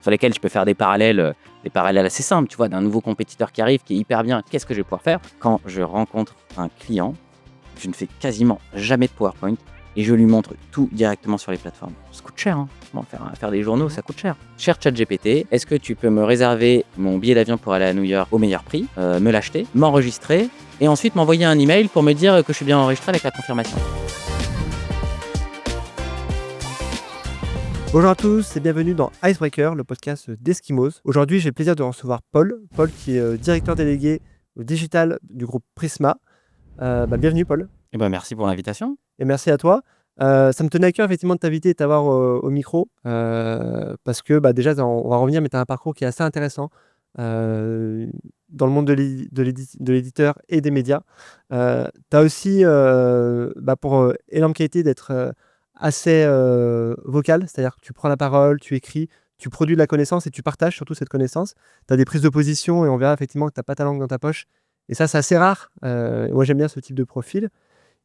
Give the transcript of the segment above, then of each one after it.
sur lesquels je peux faire des parallèles assez simples, tu vois, d'un nouveau compétiteur qui arrive, qui est hyper bien. Qu'est-ce que je vais pouvoir faire? Quand je rencontre un client, je ne fais quasiment jamais de PowerPoint et je lui montre tout directement sur les plateformes. Ça coûte cher, hein. Bon, faire des journaux, ça coûte cher. Cher ChatGPT, est-ce que tu peux me réserver mon billet d'avion pour aller à New York au meilleur prix, me l'acheter, m'enregistrer et ensuite m'envoyer un email pour me dire que je suis bien enregistré avec la confirmation? Bonjour à tous et bienvenue dans Icebreaker, le podcast d'Eskimos. Aujourd'hui, j'ai le plaisir de recevoir Paul. Paul qui est directeur délégué au digital du groupe Prisma. Bienvenue Paul. Eh ben, merci pour l'invitation. Et merci à toi. Ça me tenait à cœur effectivement de t'inviter et de t'avoir au micro parce que déjà, on va revenir, mais tu as un parcours qui est assez intéressant dans le monde de l'éditeur et des médias. Tu as aussi pour énorme qualité d'être assez vocal, c'est-à-dire que tu prends la parole, tu écris, tu produis de la connaissance et tu partages surtout cette connaissance. Tu as des prises de position et on verra effectivement que tu n'as pas ta langue dans ta poche. Et ça, c'est assez rare. Moi, j'aime bien ce type de profil.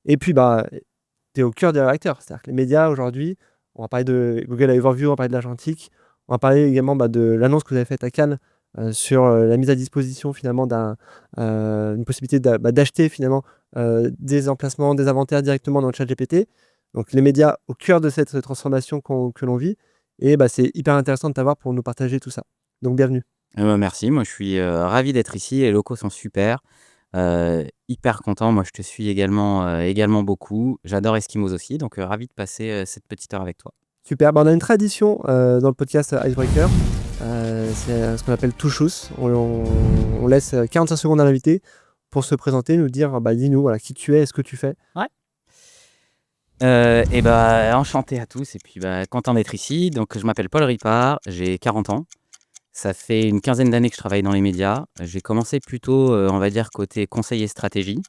Et puis, tu es au cœur des réacteurs. C'est-à-dire que les médias, aujourd'hui, on va parler de Google Overview, on va parler de l'Argentique, on va parler également de l'annonce que vous avez faite à Cannes sur la mise à disposition finalement d'une possibilité d'acheter finalement des emplacements, des inventaires directement dans le chat GPT. Donc les médias au cœur de cette transformation que l'on vit. Et c'est hyper intéressant de t'avoir pour nous partager tout ça. Donc bienvenue. Merci, moi je suis ravi d'être ici, les locaux sont super, hyper content, moi je te suis également beaucoup, j'adore Eskimos aussi, donc ravi de passer cette petite heure avec toi. Super, on a une tradition dans le podcast Icebreaker, c'est ce qu'on appelle Touchous. On laisse 45 secondes à l'invité pour se présenter, nous dire, dis-nous voilà, qui tu es et ce que tu fais. Ouais. Enchanté à tous et puis content d'être ici. Donc je m'appelle Paul Ripart, j'ai 40 ans. Ça fait une quinzaine d'années que je travaille dans les médias. J'ai commencé plutôt, on va dire, côté conseiller stratégie.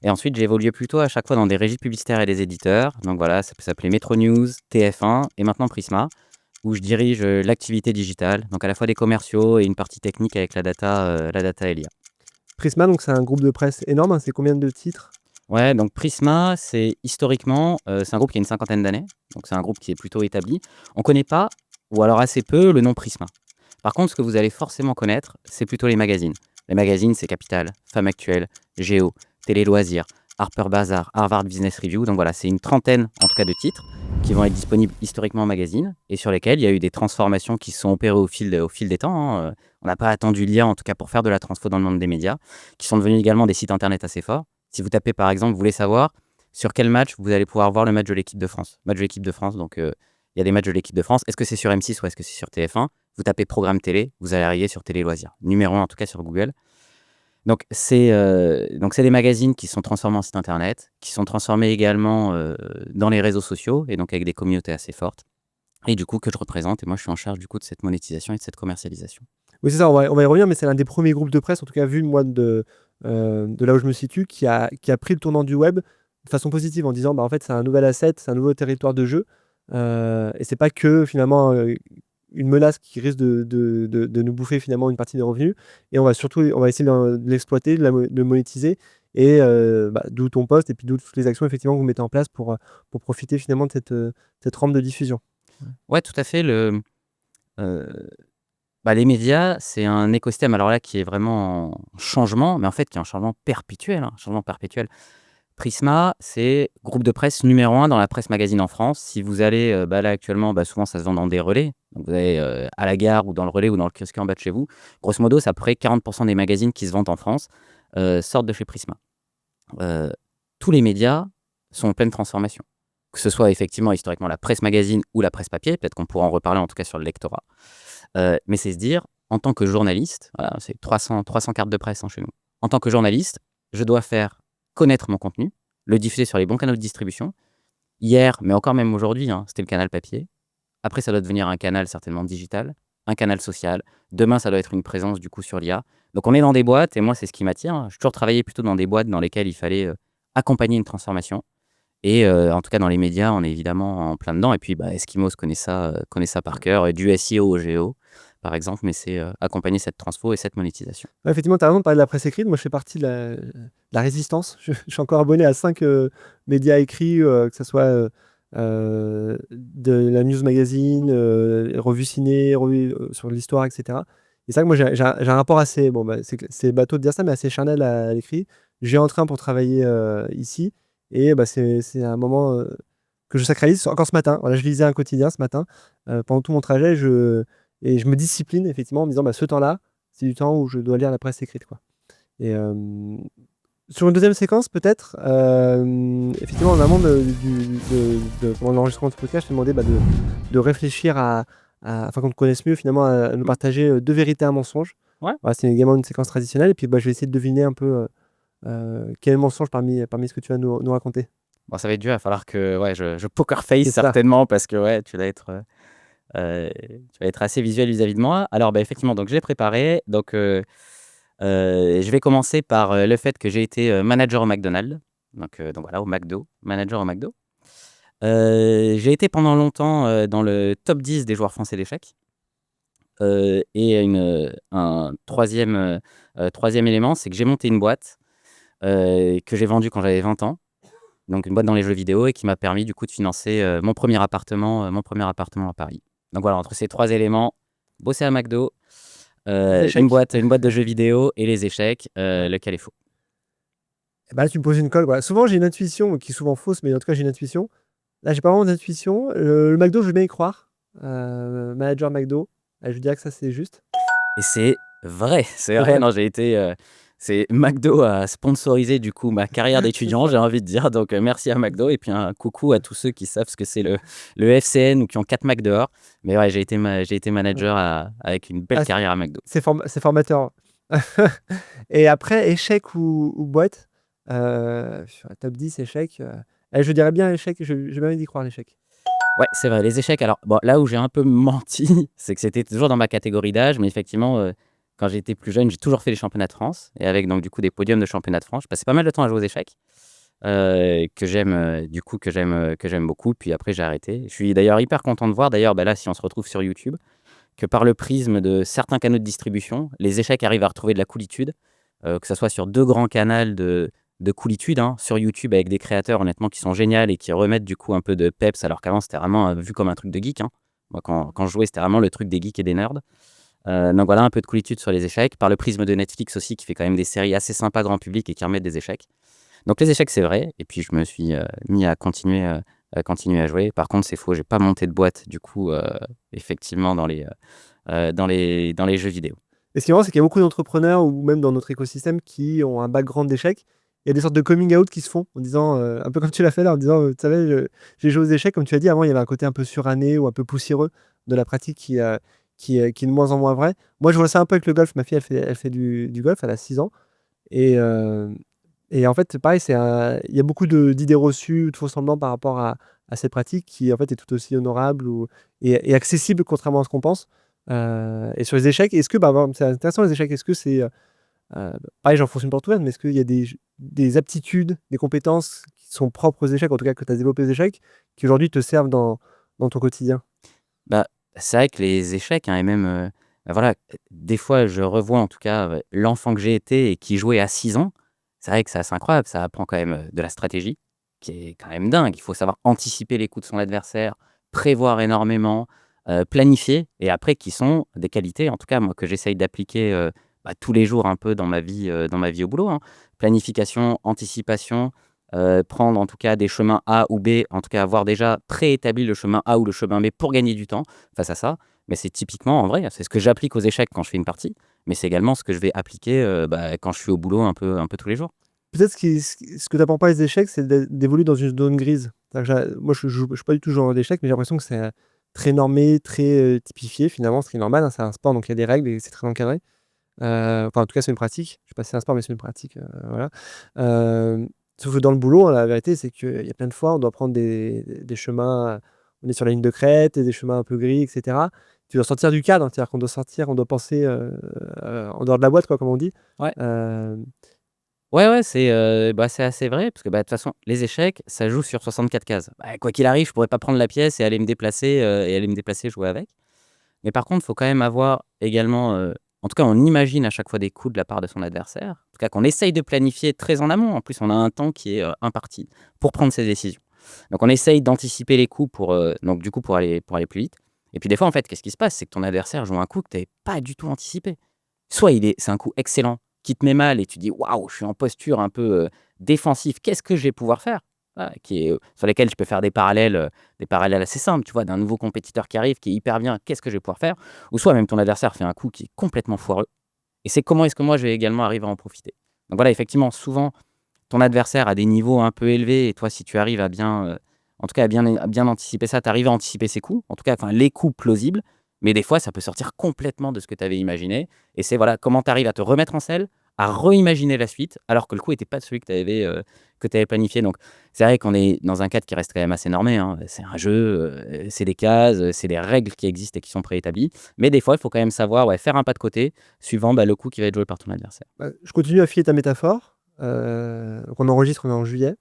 Et ensuite, j'ai évolué plutôt à chaque fois dans des régies publicitaires et des éditeurs. Donc voilà, ça peut s'appeler Metro News, TF1 et maintenant Prisma, où je dirige l'activité digitale. Donc à la fois des commerciaux et une partie technique avec la data et l'IA. Prisma, donc c'est un groupe de presse énorme, hein, c'est combien de titres ? Ouais, donc Prisma, c'est historiquement, c'est un groupe qui a une cinquantaine d'années. Donc c'est un groupe qui est plutôt établi. On ne connaît pas, ou alors assez peu, le nom Prisma. Par contre, ce que vous allez forcément connaître, c'est plutôt les magazines. Les magazines, c'est Capital, Femme Actuelle, Géo, Télé Loisirs, Harper Bazaar, Harvard Business Review. Donc voilà, c'est une trentaine, en tout cas, de titres qui vont être disponibles historiquement en magazine et sur lesquels il y a eu des transformations qui se sont opérées au fil des temps. Hein. On n'a pas attendu l'IA, en tout cas, pour faire de la transfo dans le monde des médias, qui sont devenus également des sites internet assez forts. Si vous tapez, par exemple, vous voulez savoir sur quel match vous allez pouvoir voir le match de l'équipe de France. Match de l'équipe de France, donc il y a des matchs de l'équipe de France. Est-ce que c'est sur M6 ou est-ce que c'est sur TF1 ? Vous tapez programme télé, vous allez arriver sur Télé Loisirs. Numéro 1 en tout cas sur Google. Donc c'est des magazines qui sont transformés en site internet, qui sont transformés également dans les réseaux sociaux et donc avec des communautés assez fortes. Et du coup que je représente et moi je suis en charge du coup de cette monétisation et de cette commercialisation. Oui c'est ça, on va y revenir, mais c'est l'un des premiers groupes de presse, en tout cas vu moi de là où je me situe, qui a pris le tournant du web de façon positive en disant en fait c'est un nouvel asset, c'est un nouveau territoire de jeu et c'est pas que finalement une menace qui risque de nous bouffer finalement une partie des revenus et on va essayer de l'exploiter, de le monétiser et d'où ton poste et puis d'où toutes les actions effectivement que vous mettez en place pour profiter finalement de cette rampe de diffusion. Ouais, tout à fait. Les médias, c'est un écosystème alors là qui est vraiment en changement, mais en fait qui est un changement perpétuel, hein, changement perpétuel. Prisma, c'est groupe de presse numéro 1 dans la presse magazine en France. Si vous allez, là actuellement, souvent ça se vend dans des relais. Donc vous allez à la gare ou dans le relais ou dans le kiosque en bas de chez vous. Grosso modo, c'est à peu près 40% des magazines qui se vendent en France sortent de chez Prisma. Tous les médias sont en pleine transformation. Que ce soit effectivement historiquement la presse magazine ou la presse papier, peut-être qu'on pourra en reparler en tout cas sur le lectorat. Mais c'est se dire, en tant que journaliste, voilà, c'est 300 cartes de presse chez nous. En tant que journaliste, je dois faire connaître mon contenu, le diffuser sur les bons canaux de distribution. Hier, mais encore même aujourd'hui, c'était le canal papier. Après, ça doit devenir un canal certainement digital, un canal social. Demain, ça doit être une présence du coup sur l'IA. Donc on est dans des boîtes, et moi c'est ce qui m'attire. J'ai toujours travaillé plutôt dans des boîtes dans lesquelles il fallait accompagner une transformation. Et en tout cas dans les médias, on est évidemment en plein dedans. Et puis Eskimos connaît ça par cœur, et du SEO au GEO par exemple, mais c'est accompagner cette transfo et cette monétisation. Ouais, effectivement, tu as raison de parler de la presse écrite. Moi, je fais partie de la résistance. Je suis encore abonné à 5 médias écrits, que ce soit de la news magazine, revue ciné, revue sur l'histoire, etc. Et c'est vrai que moi, j'ai un rapport assez, bon, bah, c'est bateau de dire ça, mais assez charnel à l'écrit. J'ai en train pour travailler ici, et bah, c'est un moment que je sacralise encore ce matin. Voilà, je lisais un quotidien ce matin pendant tout mon trajet, et je me discipline effectivement en me disant bah, ce temps-là, c'est du temps où je dois lire la presse écrite, quoi. Et sur une deuxième séquence, peut-être, effectivement, en amont pendant l'enregistrement de ce podcast, je t'ai demandé bah, de réfléchir afin qu'on te connaisse mieux, finalement, à nous Mmh. partager deux vérités et un mensonge. Ouais. Voilà, c'est également une séquence traditionnelle. Et puis, bah, je vais essayer de deviner un peu quel est le mensonge parmi ce que tu vas nous raconter. Bon, ça va être dur, il va falloir que ouais, je poker face C'est ça. certainement parce que ouais, tu vas être assez visuel vis-à-vis de moi. Alors, bah, effectivement, donc je l'ai préparé. Donc, je vais commencer par, le fait que j'ai été, manager au McDonald's. Donc voilà, au McDo, manager au McDo. J'ai été pendant longtemps, dans le top 10 des joueurs français d'échecs. Et un 3e élément, c'est que j'ai monté une boîte, que j'ai vendue quand j'avais 20 ans. Donc une boîte dans les jeux vidéo et qui m'a permis du coup de financer, mon premier appartement à Paris. Donc voilà, entre ces 3 éléments, bosser à McDo, Les échecs. une boîte de jeux vidéo et les échecs, Ouais. lequel est faux? Et bah, là, tu me poses une colle, quoi. Souvent, j'ai une intuition qui est souvent fausse, mais en tout cas, j'ai une intuition. Là, j'ai pas vraiment d'intuition. Le McDo, je veux bien y croire. Manager McDo, je dirais que ça, c'est juste. Et c'est vrai, c'est C'est vrai. vrai. Non, c'est McDo a sponsorisé du coup ma carrière C'est d'étudiant, ça. j'ai envie de dire. Donc, merci à McDo et puis un coucou à tous ceux qui savent ce que c'est le FCN ou qui ont 4 Mac dehors. Mais ouais, j'ai été Ouais. manager avec une belle Ah, carrière à McDo. c'est formateur. Et après, échec ou boîte, sur la top 10 échec, je dirais bien échec, j'ai bien envie d'y croire, l'échec. Ouais, c'est vrai, les échecs, alors bon, là où j'ai un peu menti, c'est que c'était toujours dans ma catégorie d'âge, mais effectivement, quand j'étais plus jeune, j'ai toujours fait les championnats de France et avec donc du coup des podiums de championnats de France. Je passais pas mal de temps à jouer aux échecs, que j'aime, du coup que j'aime beaucoup. Puis après j'ai arrêté. Je suis d'ailleurs hyper content de voir d'ailleurs, bah, là, si on se retrouve sur YouTube, que par le prisme de certains canaux de distribution, les échecs arrivent à retrouver de la coolitude, que ça soit sur 2 grands canals de coolitude, hein, sur YouTube avec des créateurs honnêtement qui sont géniaux et qui remettent du coup un peu de peps alors qu'avant c'était vraiment, vu comme un truc de geek, hein. Moi quand je jouais, c'était vraiment le truc des geeks et des nerds. Donc voilà, un peu de coolitude sur les échecs, par le prisme de Netflix aussi qui fait quand même des séries assez sympas grand public et qui remettent des échecs. Donc les échecs, c'est vrai et puis je me suis, mis à continuer à jouer. Par contre, c'est faux, j'ai pas monté de boîte du coup, effectivement dans les jeux vidéo. Et ce qui est marrant, c'est qu'il y a beaucoup d'entrepreneurs ou même dans notre écosystème qui ont un background d'échecs. Il y a des sortes de coming out qui se font en disant, un peu comme tu l'as fait là, en disant, «Tu savais, j'ai joué aux échecs», comme tu as dit, avant, il y avait un côté un peu suranné ou un peu poussiéreux de la pratique qui est de moins en moins vrai. Moi, je vois ça un peu avec le golf. Ma fille, elle fait du golf, elle a 6 ans. Et en fait, pareil, il y a beaucoup d'idées reçues, de faux semblants par rapport à cette pratique qui, en fait, est tout aussi honorable et accessible contrairement à ce qu'on pense. Et sur les échecs, est-ce que, bah, par exemple, c'est intéressant les échecs, est-ce que c'est, pareil, j'enfonce une porte ouverte, mais est-ce qu'il y a des aptitudes, des compétences qui sont propres aux échecs, en tout cas que tu as développées aux échecs, qui aujourd'hui te servent dans ton quotidien? Bah, c'est vrai que les échecs, hein, et même, bah, voilà, des fois, je revois en tout cas, l'enfant que j'ai été et qui jouait à 6 ans. C'est vrai que c'est assez incroyable, ça apprend quand même, de la stratégie, qui est quand même dingue. Il faut savoir anticiper les coups de son adversaire, prévoir énormément, planifier et après qui sont des qualités, en tout cas moi, que j'essaye d'appliquer, bah, tous les jours un peu dans ma vie au boulot, hein. Planification, anticipation, prendre en tout cas des chemins A ou B, en tout cas avoir déjà préétabli le chemin A ou le chemin B pour gagner du temps face à ça. Mais c'est typiquement en vrai, c'est ce que j'applique aux échecs quand je fais une partie, mais c'est également ce que je vais appliquer, bah, quand je suis au boulot un peu tous les jours. Peut-être ce que tu apprends pas les échecs, c'est d'évoluer dans une zone grise. C'est-à-dire que moi, je suis pas du tout joueur d'échecs, mais j'ai l'impression que c'est, très normé, très, typifié finalement, ce qui est normal, hein. C'est un sport, donc il y a des règles et c'est très encadré. Enfin, en tout cas, c'est une pratique. Je sais pas si c'est un sport, mais c'est une pratique, voilà. Sauf que dans le boulot, la vérité, c'est qu'il y a plein de fois, on doit prendre des chemins, on est sur la ligne de crête et des chemins un peu gris et cetera. Tu dois sortir du cadre, c'est-à-dire qu'on doit sortir, on doit penser, en dehors de la boîte, quoi, comme on dit. Ouais. Hem, Ouais, ouais, bah, c'est assez vrai parce que, bah, de toute façon, les échecs, ça joue sur 64 cases. Bah, quoi qu'il arrive, je pourrais pas prendre la pièce et aller me déplacer, jouer avec. Mais par contre, il faut quand même avoir également, en tout cas, on imagine à chaque fois des coups de la part de son adversaire. En tout cas, qu'on essaye de planifier très en amont. En plus, on a un temps qui est, imparti pour prendre ses décisions. Donc on essaye d'anticiper les coups donc du coup pour aller plus vite. Et puis des fois, en fait, qu'est-ce qui se passe? C'est que ton adversaire joue un coup que tu n'avais pas du tout anticipé. Soit c'est un coup excellent qui te met mal et tu dis: «Waouh, je suis en posture un peu, défensive, qu'est-ce que je vais pouvoir faire?» Voilà, sur lesquels je peux faire des parallèles assez simples, tu vois? D'un nouveau compétiteur qui arrive, qui est hyper bien, qu'est-ce que je vais pouvoir faire? Ou soit même ton adversaire fait un coup qui est complètement foireux et c'est comment est-ce que moi je vais également arriver à en profiter? Donc voilà, effectivement, souvent, ton adversaire a des niveaux un peu élevés et toi, si tu arrives à bien, en tout cas à bien anticiper ça, tu arrives à anticiper ses coups, en tout cas, enfin, les coups plausibles, mais des fois, ça peut sortir complètement de ce que tu avais imaginé et c'est voilà, comment tu arrives à te remettre en selle, à reimaginer la suite, alors que le coup était pas celui que tu avais planifié. Donc c'est vrai qu'on est dans un cadre qui reste quand même assez normé, hein. C'est un jeu, c'est des cases, c'est des règles qui existent et qui sont préétablies, mais des fois, il faut quand même savoir, ouais, faire un pas de côté suivant, le coup qui va être joué par ton adversaire. Je continue à filer ta métaphore. Donc on enregistre, on est en juillet.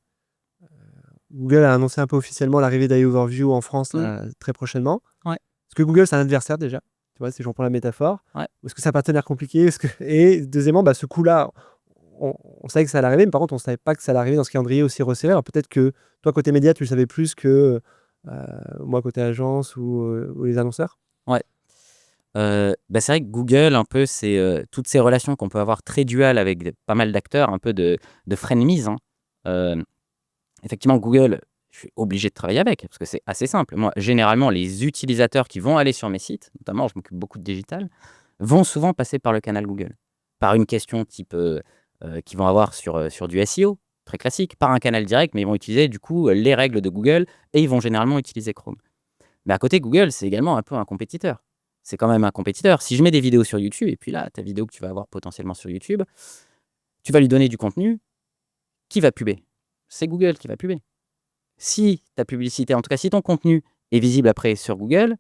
Google a annoncé un peu officiellement l'arrivée d'AI Overview en France Mmh. là, très prochainement. Ouais, Est-ce que Google, c'est un adversaire déjà? Tu vois, si je reprends la métaphore. ouais. Ou est-ce que c'est un partenaire compliqué? Et deuxièmement, ce coup-là, on savait que ça allait arriver, mais par contre, on ne savait pas que ça allait arriver dans ce calendrier aussi resserré. Alors peut-être que toi, côté média, tu le savais plus que moi, côté agence ou les annonceurs. Ouais. C'est vrai que Google, un peu, c'est, toutes ces relations qu'on peut avoir très duales avec pas mal d'acteurs, un peu de frenemies, hein. Hem, Effectivement, Google, je suis obligé de travailler avec parce que c'est assez simple. Moi, généralement, les utilisateurs qui vont aller sur mes sites, notamment, je m'occupe beaucoup de digital, vont souvent passer par le canal Google. Par une question type, qu'ils vont avoir sur du SEO, très classique, par un canal direct, mais ils vont utiliser, du coup, les règles de Google et ils vont généralement utiliser Chrome. Mais à côté, Google, c'est également un peu un compétiteur. C'est quand même un compétiteur. Si je mets des vidéos sur YouTube et puis là, ta vidéo que tu vas avoir potentiellement sur YouTube, tu vas lui donner du contenu, qui va puber? C'est Google qui va puber. Si ta publicité, en tout cas, si ton contenu est visible après sur Google,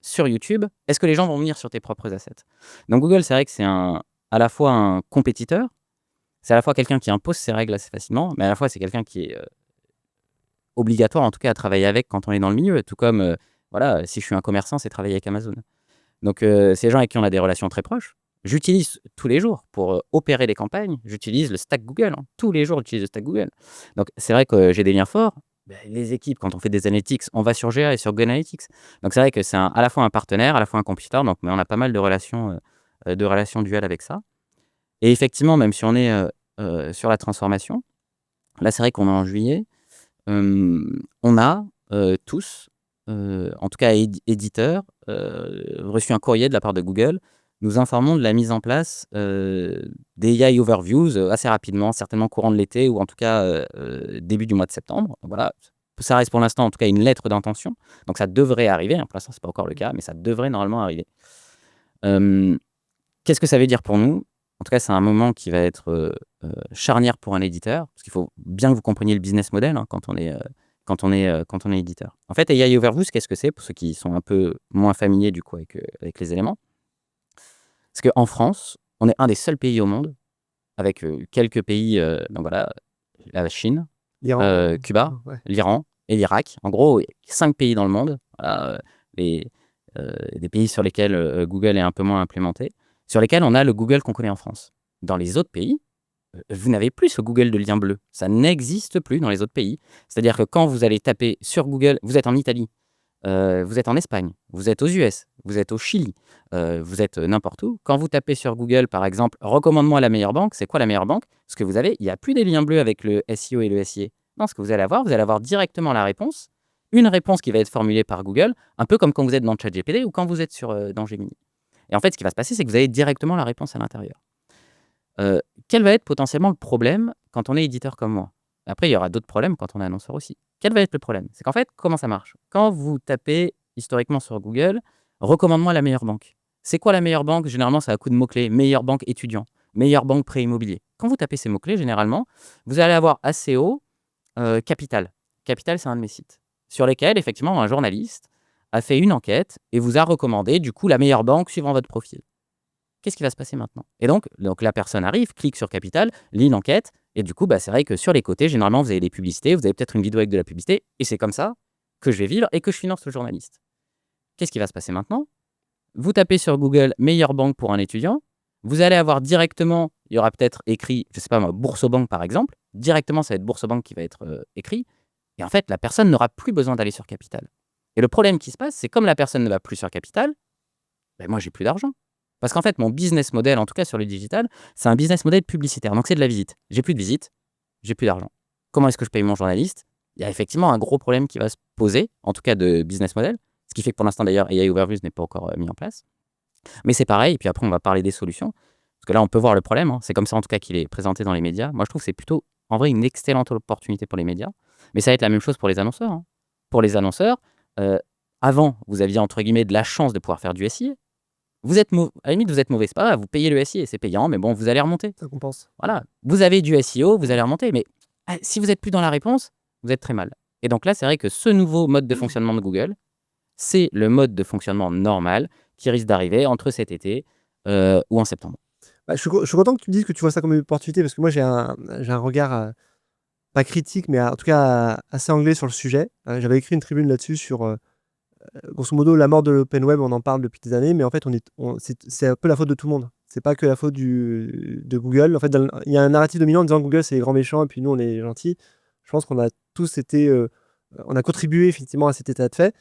sur YouTube, est-ce que les gens vont venir sur tes propres assets? Donc Google, c'est vrai que c'est à la fois un compétiteur, c'est à la fois quelqu'un qui impose ses règles assez facilement, mais à la fois c'est quelqu'un qui est, obligatoire en tout cas à travailler avec quand on est dans le milieu. Tout comme, voilà, si je suis un commerçant, c'est travailler avec Amazon. Donc, c'est des gens avec qui on a des relations très proches. J'utilise tous les jours pour, opérer les campagnes, j'utilise le stack Google, hein. Tous les jours, j'utilise le stack Google. Donc c'est vrai que j'ai des liens forts. Les équipes, quand on fait des analytics, on va sur GA et sur Google Analytics. Donc c'est vrai que c'est à la fois un partenaire, à la fois un compétiteur, donc mais on a pas mal de relations duales avec ça. Et effectivement, même si on est, sur la transformation, là, c'est vrai qu'on est en juillet, on a, tous, en tout cas éditeurs, reçu un courrier de la part de Google, nous informant de la mise en place, des AI Overviews, assez rapidement, certainement courant de l'été ou en tout cas, début du mois de septembre. Voilà, ça reste pour l'instant en tout cas une lettre d'intention, donc ça devrait arriver, hein. Pour l'instant, c'est pas encore le cas, mais ça devrait normalement arriver. Hem, Qu'est-ce que ça veut dire pour nous? En tout cas, c'est un moment qui va être, charnière pour un éditeur, parce qu'il faut bien que vous compreniez le business model, hein, quand on est éditeur. En fait, AI Overviews, qu'est-ce que c'est? Pour ceux qui sont un peu moins familiers du coup avec les éléments. Parce qu'en France, on est un des seuls pays au monde avec, quelques pays, donc voilà, la Chine, L'Iran. Cuba, Ouais. l'Iran et l'Irak. En gros, 5 pays dans le monde, voilà, les, des pays sur lesquels, Google est un peu moins implémenté, sur lesquels on a le Google qu'on connaît en France. Dans les autres pays, vous n'avez plus ce Google de lien bleu. Ça n'existe plus dans les autres pays. C'est-à-dire que quand vous allez taper sur Google, vous êtes en Italie, vous êtes en Espagne, vous êtes aux US, vous êtes au Chili, vous êtes, n'importe où. Quand vous tapez sur Google, par exemple: «Recommande-moi la meilleure banque», c'est quoi la meilleure banque? Ce que vous avez, il y a plus des liens bleus avec le SEO et le SIA. Non, ce que vous allez avoir directement la réponse, une réponse qui va être formulée par Google, un peu comme quand vous êtes dans ChatGPT ou quand vous êtes dans Gemini. Et en fait, ce qui va se passer, c'est que vous avez directement la réponse à l'intérieur. Quel va être potentiellement le problème quand on est éditeur comme moi? Après, il y aura d'autres problèmes quand on est annonceur aussi. Quel va être le problème? C'est qu'en fait, comment ça marche? Quand vous tapez historiquement sur Google: «Recommande-moi la meilleure banque». C'est quoi la meilleure banque? Généralement, c'est à coup de mots-clés: meilleure banque étudiant, meilleure banque prêt immobilier. Quand vous tapez ces mots-clés, généralement, vous allez avoir assez haut, Capital. Capital, c'est un de mes sites sur lesquels, effectivement, un journaliste a fait une enquête et vous a recommandé, du coup, la meilleure banque suivant votre profil. Qu'est-ce qui va se passer maintenant? Et donc la personne arrive, clique sur Capital, lit l'enquête et du coup, c'est vrai que sur les côtés, généralement, vous avez des publicités, vous avez peut-être une vidéo avec de la publicité et c'est comme ça que je vais vivre et que je finance le journaliste. Qu'est-ce qui va se passer maintenant? Vous tapez sur Google «meilleure banque pour un étudiant», vous allez avoir directement, il y aura peut-être écrit, je sais pas moi, Boursobank par exemple, directement ça va être Boursobank qui va être, écrit Et en fait, la personne n'aura plus besoin d'aller sur Capital. Et le problème qui se passe, c'est comme la personne ne va plus sur Capital, ben moi, j'ai plus d'argent. Parce qu'en fait, mon business model, en tout cas sur le digital, c'est un business model publicitaire. Donc, c'est de la visite. J'ai plus de visite, j'ai plus d'argent. Comment est-ce que je paye mon journaliste? Il y a effectivement un gros problème qui va se poser, en tout cas de business model. Ce qui fait que pour l'instant, d'ailleurs, AI Overviews n'est pas encore mis en place. Mais c'est pareil, et puis après, on va parler des solutions. Parce que là, on peut voir le problème. C'est comme ça, en tout cas, qu'il est présenté dans les médias. Moi, je trouve que c'est plutôt, en vrai, une excellente opportunité pour les médias. Mais ça va être la même chose pour les annonceurs. Pour les annonceurs, avant, vous aviez, entre guillemets, de la chance de pouvoir faire du SIA. Vous êtes à la limite, vous êtes mauvais, c'est pas grave, vous payez le SIA, c'est payant, mais bon, vous allez remonter. Ça compense. Voilà, vous avez du SEO, vous allez remonter, mais si vous n'êtes plus dans la réponse, vous êtes très mal. Et donc là, c'est vrai que ce nouveau mode de fonctionnement de Google, c'est le mode de fonctionnement normal qui risque d'arriver entre cet été ou en septembre. Je suis content que tu me dises que tu vois ça comme une opportunité, parce que moi, j'ai un regard pas critique, mais en tout cas assez anglais sur le sujet. J'avais écrit une tribune là-dessus sur, grosso modo, la mort de l'open web. On en parle depuis des années, mais en fait, c'est un peu la faute de tout le monde. C'est pas que la faute de Google. En fait, il y a un narratif dominant en disant Google, c'est les grands méchants et puis nous, on est gentils. Je pense qu'on a tous été, on a contribué effectivement à cet état de fait.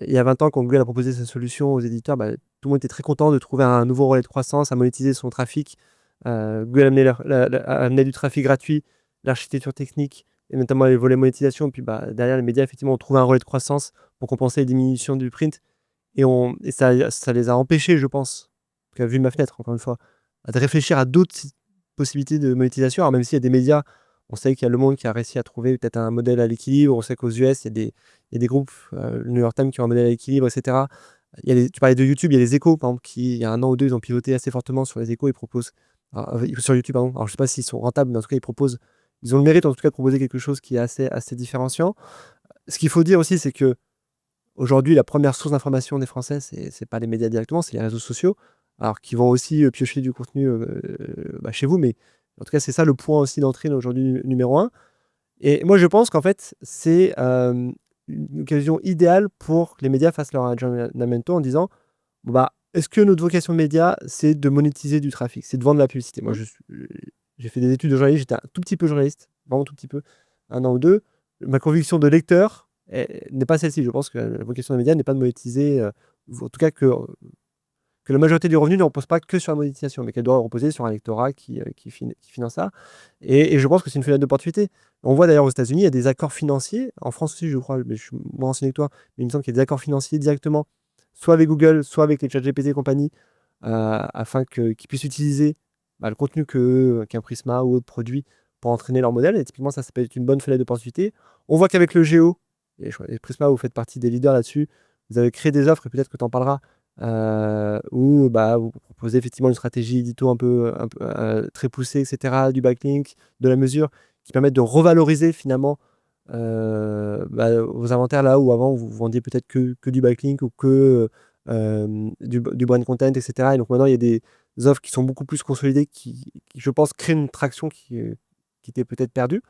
Il y a 20 ans, quand Google a proposé sa solution aux éditeurs, tout le monde était très content de trouver un nouveau relais de croissance, à monétiser son trafic. Google a amené du trafic gratuit, l'architecture technique, et notamment les volets monétisation. Puis derrière, les médias, effectivement, ont trouvé un relais de croissance pour compenser les diminutions du print. Et ça les a empêchés, je pense, vu de ma fenêtre, encore une fois, de réfléchir à d'autres possibilités de monétisation. Alors même s'il y a des médias, on sait qu'il y a Le Monde qui a réussi à trouver peut-être un modèle à l'équilibre. On sait qu'aux US, il y a des groupes, le New York Times, qui ont un modèle à l'équilibre, etc. Tu parlais de YouTube, il y a les Échos, par exemple, qui, il y a 1 an ou 2, ils ont pivoté assez fortement sur les Échos. Ils proposent, sur YouTube, pardon. Alors, je ne sais pas s'ils sont rentables, mais en tout cas, ils ont le mérite, en tout cas, de proposer quelque chose qui est assez différenciant. Ce qu'il faut dire aussi, c'est que aujourd'hui, la première source d'information des Français, c'est pas les médias directement, c'est les réseaux sociaux, alors qui vont aussi piocher du contenu chez vous, mais en tout cas, c'est ça le point aussi d'entrée aujourd'hui numéro 1. Et moi, je pense qu'en fait, c'est une occasion idéale pour que les médias fassent leur aggiornamento en disant est-ce que notre vocation de média, c'est de monétiser du trafic, c'est de vendre de la publicité? Moi, j'ai fait des études de journaliste, j'étais un tout petit peu journaliste, vraiment tout petit peu, 1 an ou 2. Ma conviction de lecteur n'est pas celle-ci. Je pense que la vocation des médias n'est pas de monétiser, en tout cas que la majorité du revenu ne repose pas que sur la monétisation, mais qu'elle doit reposer sur un lectorat qui finance ça. Et je pense que c'est une fenêtre d'opportunité. On voit d'ailleurs aux États-Unis, il y a des accords financiers. En France aussi, je crois, mais je suis moins renseigné que toi, mais il me semble qu'il y a des accords financiers directement, soit avec Google, soit avec les ChatGPT et compagnie, afin qu'ils puissent utiliser le contenu qu'un Prisma ou autre produit pour entraîner leur modèle. Et typiquement, ça peut être une bonne fenêtre d'opportunité. On voit qu'avec le Géo, et Prisma, vous faites partie des leaders là-dessus, vous avez créé des offres, et peut-être que tu en parleras, où vous proposez effectivement une stratégie édito un peu très poussée, etc., du backlink, de la mesure, qui permettent de revaloriser finalement vos inventaires là où avant vous vendiez peut-être que du backlink ou que du brand content, etc. Et donc maintenant il y a des offres qui sont beaucoup plus consolidées qui je pense, créent une traction qui était peut-être perdue.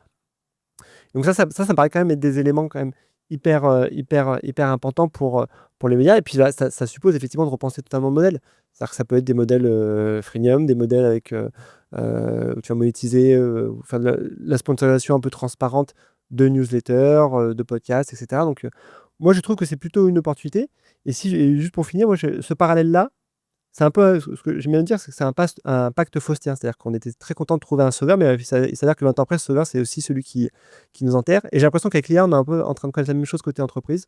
Donc ça me paraît quand même être des éléments quand même hyper importants pour les médias. Et puis là, ça suppose effectivement de repenser totalement le modèle. C'est-à-dire que ça peut être des modèles freemium, des modèles avec où tu vas monétiser, faire de la sponsorisation un peu transparente de newsletters, de podcasts, etc. Donc moi, je trouve que c'est plutôt une opportunité. Et juste pour finir, moi, ce parallèle-là, c'est un peu ce que j'aime bien dire, c'est que c'est un pacte faustien. C'est-à-dire qu'on était très content de trouver un sauveur, mais il s'avère que 20 ans après, ce sauveur, c'est aussi celui qui nous enterre. Et j'ai l'impression qu'avec l'IA, on est un peu en train de connaître la même chose côté entreprise.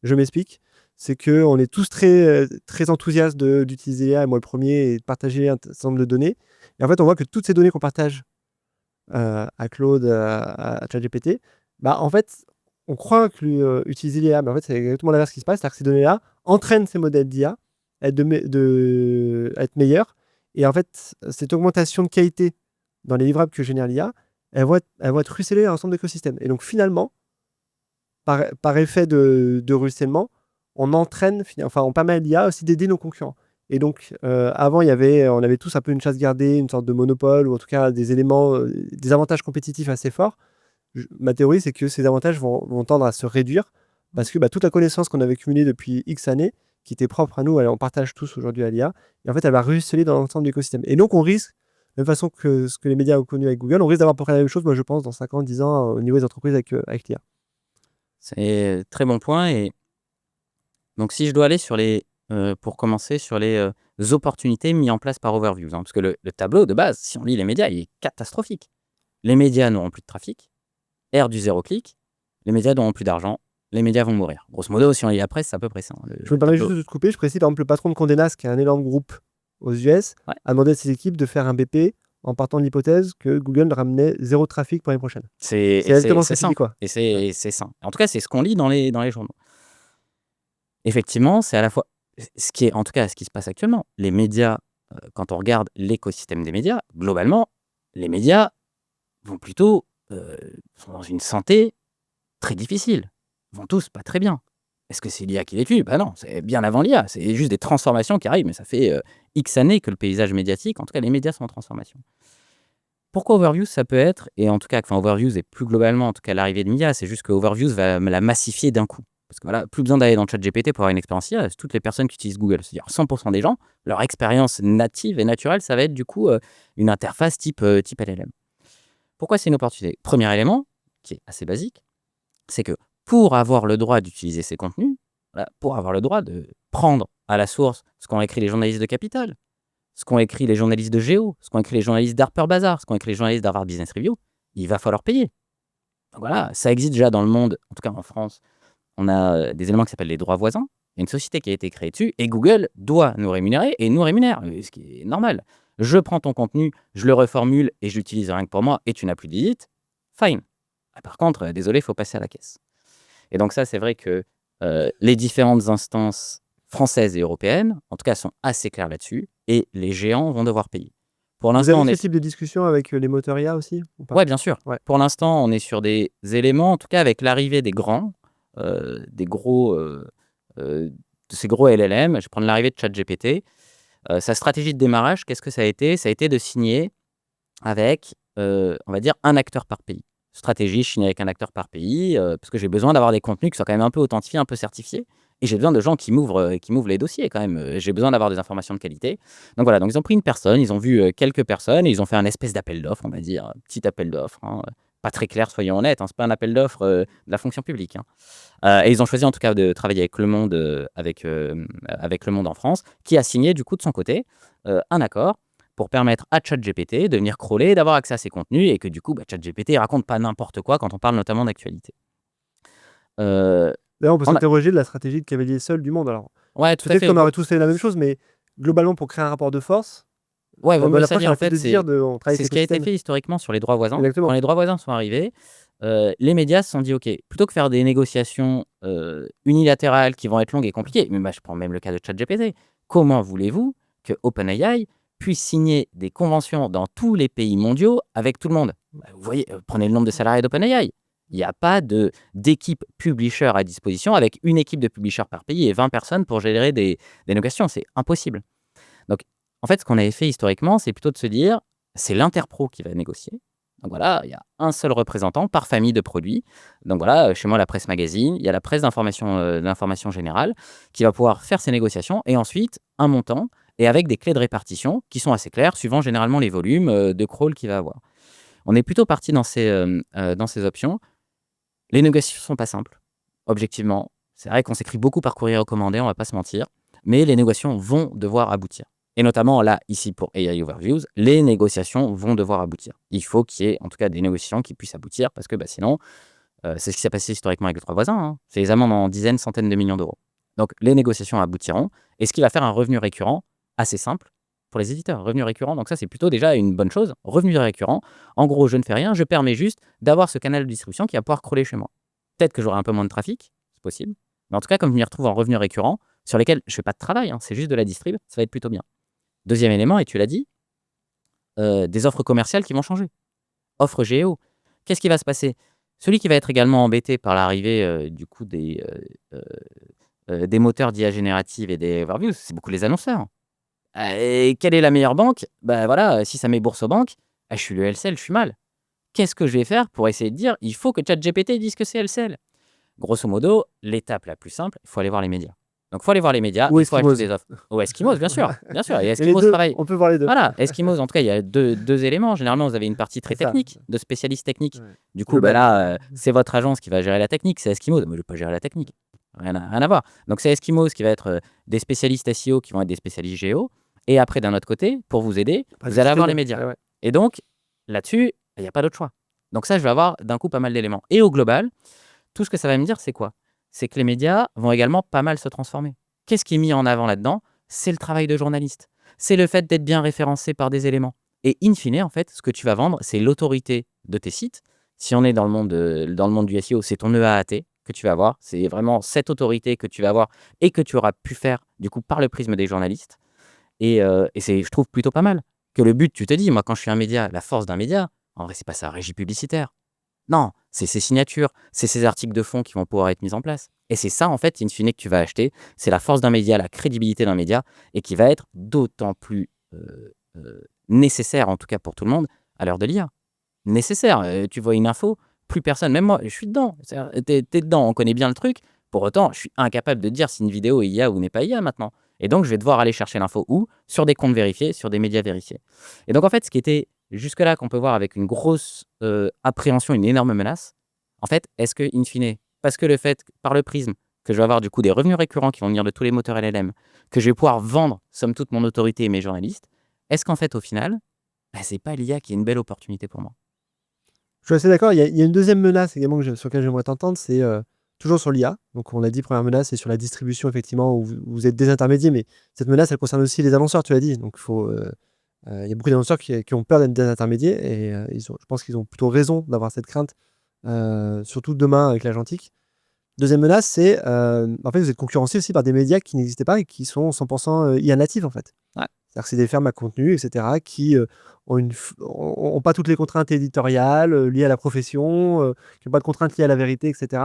Je m'explique. C'est qu'on est tous très, très enthousiastes d'utiliser l'IA, et moi le premier, et de partager un certain nombre de données. Et en fait, on voit que toutes ces données qu'on partage à Claude, à ChatGPT, en fait, on croit que utiliser l'IA, mais en fait, c'est exactement l'inverse qui se passe. C'est-à-dire que ces données-là entraînent ces modèles d'IA à être meilleurs. Et en fait, cette augmentation de qualité dans les livrables que génère l'IA, elle va être ruissellée à l'ensemble de l'écosystème. Et donc finalement, par effet de ruissellement, on permet à l'IA aussi d'aider nos concurrents. Et donc, avant, on avait tous un peu une chasse gardée, une sorte de monopole, ou en tout cas des éléments, des avantages compétitifs assez forts. Ma théorie, c'est que ces avantages vont tendre à se réduire, parce que toute la connaissance qu'on avait cumulée depuis X années, qui était propre à nous, on partage tous aujourd'hui à l'IA, et en fait, elle va ruisseler dans l'ensemble de l'écosystème. Et donc, on risque, de la même façon que ce que les médias ont connu avec Google, on risque d'avoir à peu près la même chose, moi je pense, dans 5 ans, 10 ans, au niveau des entreprises avec l'IA. C'est très bon point. Et donc, si je dois aller pour commencer, sur les opportunités mises en place par Overviews, hein, parce que le tableau de base, si on lit les médias, il est catastrophique. Les médias n'auront plus de trafic, ère du zéro clic, les médias n'auront plus d'argent, les médias vont mourir. Grosso modo, si on lit la presse, c'est à peu près ça, hein, Je me permets juste de te couper. Je précise, par exemple, le patron de Condé Nast, qui est un énorme groupe aux US, Ouais. a demandé à ses équipes de faire un BP en partant de l'hypothèse que Google ramenait 0 trafic pour l'année prochaine. C'est exactement ce que tu dis, simple. quoi. Et c'est sain. En tout cas, c'est ce qu'on lit dans les journaux. Effectivement, c'est à la fois ce qui est, en tout cas, ce qui se passe actuellement. Les médias, quand on regarde l'écosystème des médias, globalement, les médias vont plutôt sont dans une santé très difficile. Ils vont tous pas très bien. Est-ce que c'est l'IA qui les tue? Bah non, c'est bien avant l'IA. C'est juste des transformations qui arrivent, mais ça fait X années que le paysage médiatique, en tout cas les médias, sont en transformation. Pourquoi Overviews ça peut être, et en tout cas, Overviews et plus globalement, en tout cas l'arrivée de l'IA, c'est juste que Overviews va me la massifier d'un coup. Parce que voilà, plus besoin d'aller dans ChatGPT pour avoir une expérience IA. Toutes les personnes qui utilisent Google, c'est-à-dire 100% des gens, leur expérience native et naturelle, ça va être du coup une interface type LLM. Pourquoi c'est une opportunité? Premier élément, qui est assez basique, c'est que pour avoir le droit d'utiliser ces contenus, voilà, pour avoir le droit de prendre à la source ce qu'ont écrit les journalistes de Capital, ce qu'ont écrit les journalistes de Géo, ce qu'ont écrit les journalistes d'Harper Bazaar, ce qu'ont écrit les journalistes d'Harvard Business Review, il va falloir payer. Donc voilà, ça existe déjà dans le monde, en tout cas en France. On a des éléments qui s'appellent les droits voisins. Il y a une société qui a été créée dessus et Google doit nous rémunérer et nous rémunère, ce qui est normal. Je prends ton contenu, je le reformule et je l'utilise rien que pour moi et tu n'as plus de visite, fine. Par contre, désolé, il faut passer à la caisse. Et donc ça, c'est vrai que les différentes instances françaises et européennes, en tout cas, sont assez claires là-dessus et les géants vont devoir payer. Pour Vous l'instant, avez ce type de discussion avec les moteurs IA aussi ou pas? Ouais, bien sûr. Ouais. Pour l'instant, on est sur des éléments, en tout cas avec l'arrivée des grands, des gros, de ces gros LLM. Je vais prendre l'arrivée de ChatGPT. Sa stratégie de démarrage, qu'est-ce que ça a été? Ça a été de signer avec, on va dire, un acteur par pays. Stratégie, je signe avec un acteur par pays, parce que j'ai besoin d'avoir des contenus qui soient quand même un peu authentifiés, un peu certifiés. Et j'ai besoin de gens qui m'ouvrent les dossiers quand même. J'ai besoin d'avoir des informations de qualité. Donc voilà, donc ils ont pris une personne, ils ont vu quelques personnes et ils ont fait un espèce d'appel d'offres, on va dire, un petit appel d'offres, hein, pas très clair, soyons honnêtes, hein, c'est pas un appel d'offres de la fonction publique, hein. Et ils ont choisi en tout cas de travailler avec Le Monde, avec Le Monde en France, qui a signé du coup de son côté un accord pour permettre à ChatGPT de venir crawler et d'avoir accès à ces contenus et que du coup, ChatGPT raconte pas n'importe quoi quand on parle notamment d'actualité. D'ailleurs, on peut On a... s'interroger de la stratégie de cavalier seul du Monde. Alors, Ouais, tout à peut-être fait. qu'on aurait tous fait la même chose, mais globalement, pour créer un rapport de force, Ouais, la vaut bonne mieux approche, salir c'est en peut-être fait, de se dire on travaille c'est avec ce qui a été l'écosystème. fait historiquement sur les droits voisins. Exactement. Quand les droits voisins sont arrivés, les médias se sont dit, OK, plutôt que faire des négociations unilatérales qui vont être longues et compliquées, mais je prends même le cas de ChatGPT, comment voulez-vous que OpenAI puisse signer des conventions dans tous les pays mondiaux avec tout le monde? Vous voyez, prenez le nombre de salariés d'OpenAI. Il n'y a pas d'équipe publisher à disposition avec une équipe de publishers par pays et 20 personnes pour gérer des négociations. C'est impossible. Donc, en fait, ce qu'on avait fait historiquement, c'est plutôt de se dire, c'est l'interpro qui va négocier. Donc voilà, il y a un seul représentant par famille de produits. Donc voilà, chez moi, la presse magazine, il y a la presse d'information générale qui va pouvoir faire ces négociations et ensuite un montant et avec des clés de répartition qui sont assez claires, suivant généralement les volumes de crawl qu'il va avoir. On est plutôt parti dans ces options. Les négociations ne sont pas simples, objectivement. C'est vrai qu'on s'écrit beaucoup par courrier recommandé, on ne va pas se mentir, mais les négociations vont devoir aboutir. Et notamment là, ici pour AI Overviews, les négociations vont devoir aboutir. Il faut qu'il y ait en tout cas des négociations qui puissent aboutir parce que sinon, c'est ce qui s'est passé historiquement avec les trois voisins, hein. C'est les amendes en dizaines, centaines de millions d'euros. Donc les négociations aboutiront et ce qui va faire un revenu récurrent assez simple pour les éditeurs. Revenu récurrent, donc ça c'est plutôt déjà une bonne chose. Revenu récurrent, en gros je ne fais rien, je permets juste d'avoir ce canal de distribution qui va pouvoir crawler chez moi. Peut-être que j'aurai un peu moins de trafic, c'est possible, mais en tout cas comme je m'y retrouve en revenu récurrent, sur lesquels je ne fais pas de travail, hein, c'est juste de la distrib, ça va être plutôt bien. Deuxième élément, et tu l'as dit, des offres commerciales qui vont changer. Offre Géo. Qu'est-ce qui va se passer? Celui qui va être également embêté par l'arrivée du coup des moteurs d'IA générative et des overviews, c'est beaucoup les annonceurs. Et quelle est la meilleure banque? Voilà, si ça met bourse aux banques, je suis le LCL, je suis mal. Qu'est-ce que je vais faire pour essayer de dire il faut que ChatGPT dise que c'est LCL? Grosso modo, l'étape la plus simple, il faut aller voir les médias. Donc, il faut aller voir les médias, Ou il faut acheter Eskimos. des offres. Ou Eskimos, bien sûr, bien sûr. Et Et les Eskimos 2, travaille. on peut voir les 2. Voilà, Eskimos, en tout cas, il y a deux éléments. Généralement, vous avez une partie très C'est ça. technique, de spécialistes techniques. Ouais. Du coup, Global. là, c'est votre agence qui va gérer la technique, c'est Eskimos. Mais je ne vais pas gérer la technique. Rien à voir. Donc, c'est Eskimos qui va être des spécialistes SEO qui vont être des spécialistes géo. Et après, d'un autre côté, pour vous aider, Pas vous allez avoir les distribuer. médias. Ouais. Et donc, là-dessus, il n'y a pas d'autre choix. Donc ça, je vais avoir d'un coup pas mal d'éléments. Et au global, tout ce que ça va me dire, c'est quoi? C'est que les médias vont également pas mal se transformer. Qu'est-ce qui est mis en avant là-dedans? C'est le travail de journaliste. C'est le fait d'être bien référencé par des éléments. Et in fine, en fait, ce que tu vas vendre, c'est l'autorité de tes sites. Si on est dans le monde du SEO, c'est ton EAAT que tu vas avoir. C'est vraiment cette autorité que tu vas avoir et que tu auras pu faire, du coup, par le prisme des journalistes. Et c'est, je trouve, plutôt pas mal. Que le but, tu te dis, moi, quand je suis un média, la force d'un média, en vrai, c'est pas sa régie publicitaire. Non, c'est ses signatures, c'est ses articles de fond qui vont pouvoir être mis en place. Et c'est ça, en fait, in fine, que tu vas acheter. C'est la force d'un média, la crédibilité d'un média, et qui va être d'autant plus nécessaire, en tout cas pour tout le monde, à l'heure de l'IA. Nécessaire. Tu vois une info, plus personne, même moi, je suis dedans. T'es dedans, on connaît bien le truc. Pour autant, je suis incapable de dire si une vidéo est IA ou n'est pas IA maintenant. Et donc, je vais devoir aller chercher l'info où? Sur des comptes vérifiés, sur des médias vérifiés. Et donc, en fait, ce qui était jusque-là qu'on peut voir avec une grosse appréhension, une énorme menace, en fait, est-ce que, in fine, parce que le fait, par le prisme, que je vais avoir du coup des revenus récurrents qui vont venir de tous les moteurs LLM, que je vais pouvoir vendre, somme toute, mon autorité et mes journalistes, est-ce qu'en fait, au final, c'est pas l'IA qui est une belle opportunité pour moi? Je suis assez d'accord. Il y a une deuxième menace également sur laquelle j'aimerais t'entendre, c'est toujours sur l'IA. Donc, on l'a dit, première menace, c'est sur la distribution, effectivement, où vous êtes désintermédié. Mais cette menace, elle concerne aussi les annonceurs, tu l'as dit. Donc, il y a beaucoup d'annonceurs qui ont peur d'être désintermédiés. Et je pense qu'ils ont plutôt raison d'avoir cette crainte, surtout demain avec l'agentique. Deuxième menace, c'est en fait, vous êtes concurrencé aussi par des médias qui n'existaient pas et qui sont 100% IA natifs, en fait. Ouais. C'est-à-dire que c'est des fermes à contenu, etc., qui ont pas toutes les contraintes éditoriales liées à la profession, qui n'ont pas de contraintes liées à la vérité, etc.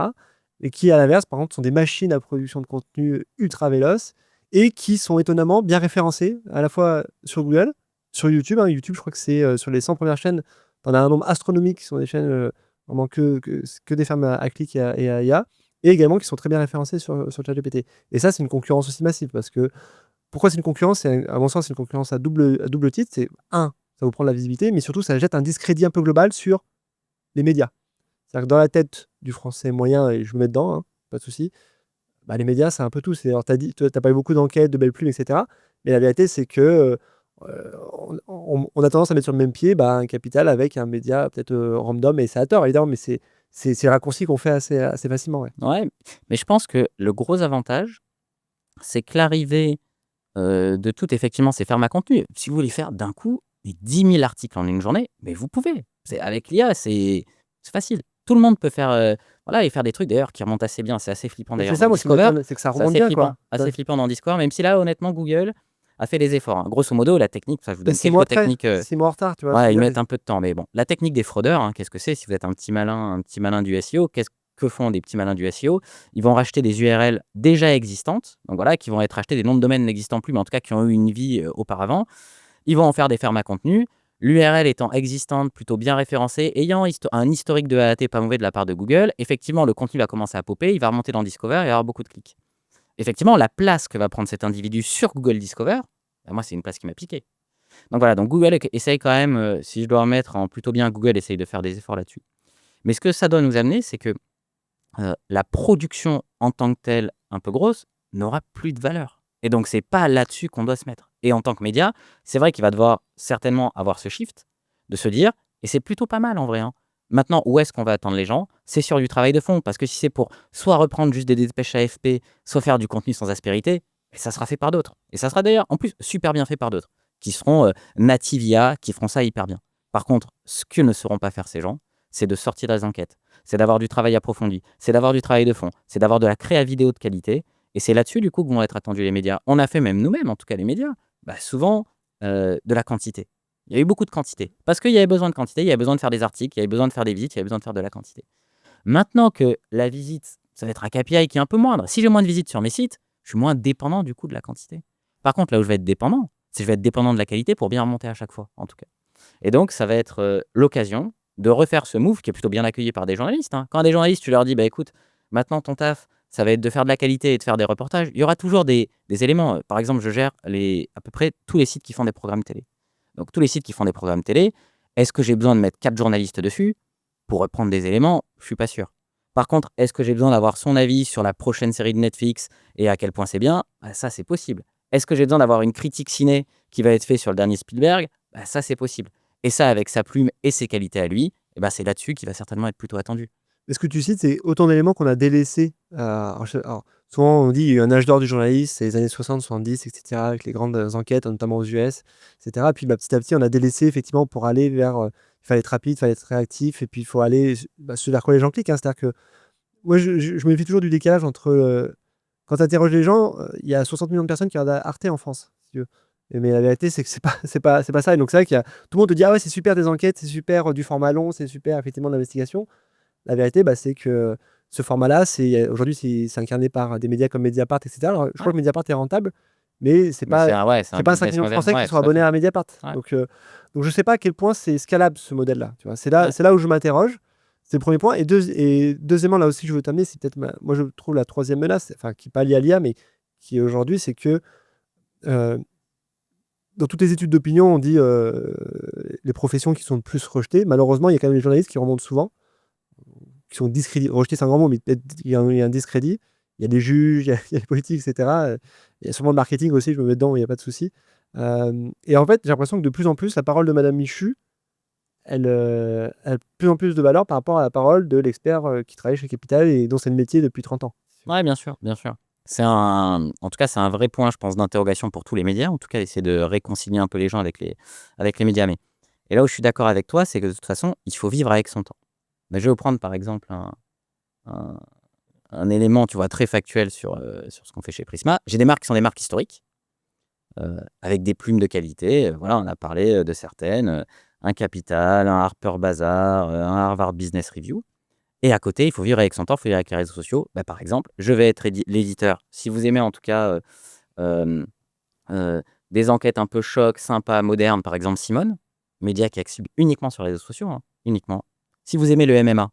Et qui, à l'inverse, par contre, sont des machines à production de contenu ultra véloces et qui sont étonnamment bien référencés, à la fois sur Google, sur YouTube. YouTube, je crois que c'est sur les 100 premières chaînes, on a un nombre astronomique qui sont des chaînes vraiment que des fermes à clic et à IA, et également qui sont très bien référencés sur ChatGPT. Et ça, c'est une concurrence aussi massive, parce que pourquoi c'est une concurrence? À mon sens, c'est une concurrence à double titre. C'est ça vous prend de la visibilité, mais surtout, ça jette un discrédit un peu global sur les médias. C'est-à-dire que dans la tête du français moyen, et je me mets dedans, hein, pas de souci, bah, les médias, c'est un peu tout. Alors, tu as pas eu beaucoup d'enquêtes, de belles plumes, etc. Mais la vérité, c'est que on a tendance à mettre sur le même pied un Capital avec un média peut-être random, et c'est à tort, évidemment, mais c'est le raccourci qu'on fait assez facilement. Ouais. Ouais, mais je pense que le gros avantage, c'est que l'arrivée de tout, effectivement, c'est faire ma contenu. Si vous voulez faire d'un coup mais 10 000 articles en une journée, mais vous pouvez. Avec l'IA, c'est facile. Tout le monde peut faire, voilà, et faire des trucs d'ailleurs qui remontent assez bien. C'est assez flippant Mais d'ailleurs c'est ça, dans moi, qui Discover. m'étonne, c'est que ça C'est remonte assez bien, flippant, quoi. assez flippant dans Discover, même si là, honnêtement, Google a fait les efforts, hein. Grosso modo, la technique, ça je vous donne 6 mois quelques techniques. 6 mois en retard, tu vois. Ouais, ils C'est-à-dire, mettent un peu de temps, mais bon. La technique des fraudeurs, hein, qu'est-ce que c'est? Si vous êtes un petit malin du SEO, que font des petits malins du SEO? Ils vont racheter des URL déjà existantes, donc voilà, qui vont être achetés, des noms de domaine n'existant plus, mais en tout cas qui ont eu une vie auparavant. Ils vont en faire des fermes à contenu. L'URL étant existante, plutôt bien référencée, ayant un historique de AAT pas mauvais de la part de Google, effectivement, le contenu va commencer à popper, il va remonter dans Discover et il va y avoir beaucoup de clics. Effectivement, la place que va prendre cet individu sur Google Discover, moi, c'est une place qui m'a piqué. Donc voilà, donc Google essaye quand même, si je dois remettre en plutôt bien, Google essaye de faire des efforts là-dessus. Mais ce que ça doit nous amener, c'est que la production en tant que telle, un peu grosse, n'aura plus de valeur. Et donc, c'est pas là-dessus qu'on doit se mettre. Et en tant que média, c'est vrai qu'il va devoir certainement avoir ce shift de se dire, et c'est plutôt pas mal en vrai, hein. Maintenant, où est-ce qu'on va attendre les gens? C'est sur du travail de fond. Parce que si c'est pour soit reprendre juste des dépêches AFP, soit faire du contenu sans aspérité, ça sera fait par d'autres. Et ça sera d'ailleurs, en plus, super bien fait par d'autres, qui seront native IA, qui feront ça hyper bien. Par contre, ce que ne sauront pas faire ces gens, c'est de sortir des enquêtes, c'est d'avoir du travail approfondi, c'est d'avoir du travail de fond, c'est d'avoir de la créa vidéo de qualité. Et c'est là-dessus, du coup, que vont être attendus les médias. On a fait même nous-mêmes, en tout cas les médias, souvent de la quantité. Il y a eu beaucoup de quantité. Parce qu'il y avait besoin de quantité, il y avait besoin de faire des articles, il y avait besoin de faire des visites, il y avait besoin de faire de la quantité. Maintenant que la visite, ça va être un KPI qui est un peu moindre. Si j'ai moins de visites sur mes sites, je suis moins dépendant du coup de la quantité. Par contre, là où je vais être dépendant, c'est que je vais être dépendant de la qualité pour bien remonter à chaque fois, en tout cas. Et donc, ça va être l'occasion de refaire ce move qui est plutôt bien accueilli par des journalistes, hein. Quand des journalistes, tu leur dis, écoute, maintenant ton taf, ça va être de faire de la qualité et de faire des reportages. Il y aura toujours des éléments. Par exemple, je gère à peu près tous les sites qui font des programmes télé. Donc, tous les sites qui font des programmes télé, est-ce que j'ai besoin de mettre 4 journalistes dessus pour reprendre des éléments? Je suis pas sûr. Par contre, est-ce que j'ai besoin d'avoir son avis sur la prochaine série de Netflix et à quel point c'est bien? Bah, ça, c'est possible. Est-ce que j'ai besoin d'avoir une critique ciné qui va être faite sur le dernier Spielberg? Bah, ça, c'est possible. Et ça, avec sa plume et ses qualités à lui, et bah, c'est là-dessus qu'il va certainement être plutôt attendu. Mais ce que tu cites, c'est autant d'éléments qu'on a délaissés. Alors, souvent, on dit qu'il y a eu un âge d'or du journaliste, c'est les années 60, 70, etc., avec les grandes enquêtes, notamment aux US, etc. Puis petit à petit, on a délaissé effectivement pour aller vers. Il fallait être rapide, il fallait être réactif, et puis il faut aller ce vers quoi les gens cliquent, hein. C'est-à-dire que moi, je me méfie toujours du décalage entre. Quand tu interroges les gens, il y a 60 millions de personnes qui regardent Arte en France, si tu veux. Mais la vérité, c'est que c'est pas ça. Et donc, c'est vrai qu'il y a. Tout le monde te dit: ah ouais, c'est super des enquêtes, c'est super du format long, c'est super effectivement de l'investigation. La vérité, c'est que ce format-là, aujourd'hui, c'est incarné par des médias comme Mediapart, etc. Alors, je crois Ouais. que Mediapart est rentable, mais c'est Mais pas, c'est un c'est pas 5 business millions de model. Français qui Ouais, sont tout à abonnés fait. à Mediapart. Ouais. Donc, je sais pas à quel point c'est scalable ce modèle-là. Tu vois, c'est Ouais. là où je m'interroge. C'est le premier point. Et deuxièmement, là aussi, je veux t'amener, c'est peut-être, moi, je trouve la troisième menace, enfin, qui n'est pas liée à l'IA, mais qui est aujourd'hui, c'est que euh, dans toutes les études d'opinion, on dit les professions qui sont le plus rejetées. Malheureusement, il y a quand même les journalistes qui remontent souvent, qui sont discrédités. Rejetés, c'est un grand mot, mais peut-être il y a un discrédit. Il y a des juges, il y a les politiques, etc. Il y a sûrement le marketing aussi, je me mets dedans, il n'y a pas de souci. Et en fait, j'ai l'impression que de plus en plus, la parole de Madame Michu, elle a de plus en plus de valeur par rapport à la parole de l'expert qui travaille chez Capital et dont c'est le métier depuis 30 ans. Ouais, bien sûr, bien sûr. En tout cas, c'est un vrai point, je pense, d'interrogation pour tous les médias. En tout cas, essayer de réconcilier un peu les gens avec les médias. Et là où je suis d'accord avec toi, c'est que de toute façon, il faut vivre avec son temps. Mais je vais vous prendre par exemple un, un élément, tu vois, très factuel sur ce qu'on fait chez Prisma. J'ai des marques qui sont des marques historiques, avec des plumes de qualité. Voilà, on a parlé de certaines, un Capital, un Harper Bazaar, un Harvard Business Review. Et à côté, il faut vivre avec son temps, il faut vivre avec les réseaux sociaux. Bah, par exemple, je vais être l'éditeur. Si vous aimez en tout cas euh, euh, des enquêtes un peu choc, sympas, modernes, par exemple Simone, média qui accède uniquement sur les réseaux sociaux, hein, uniquement. Si vous aimez le MMA,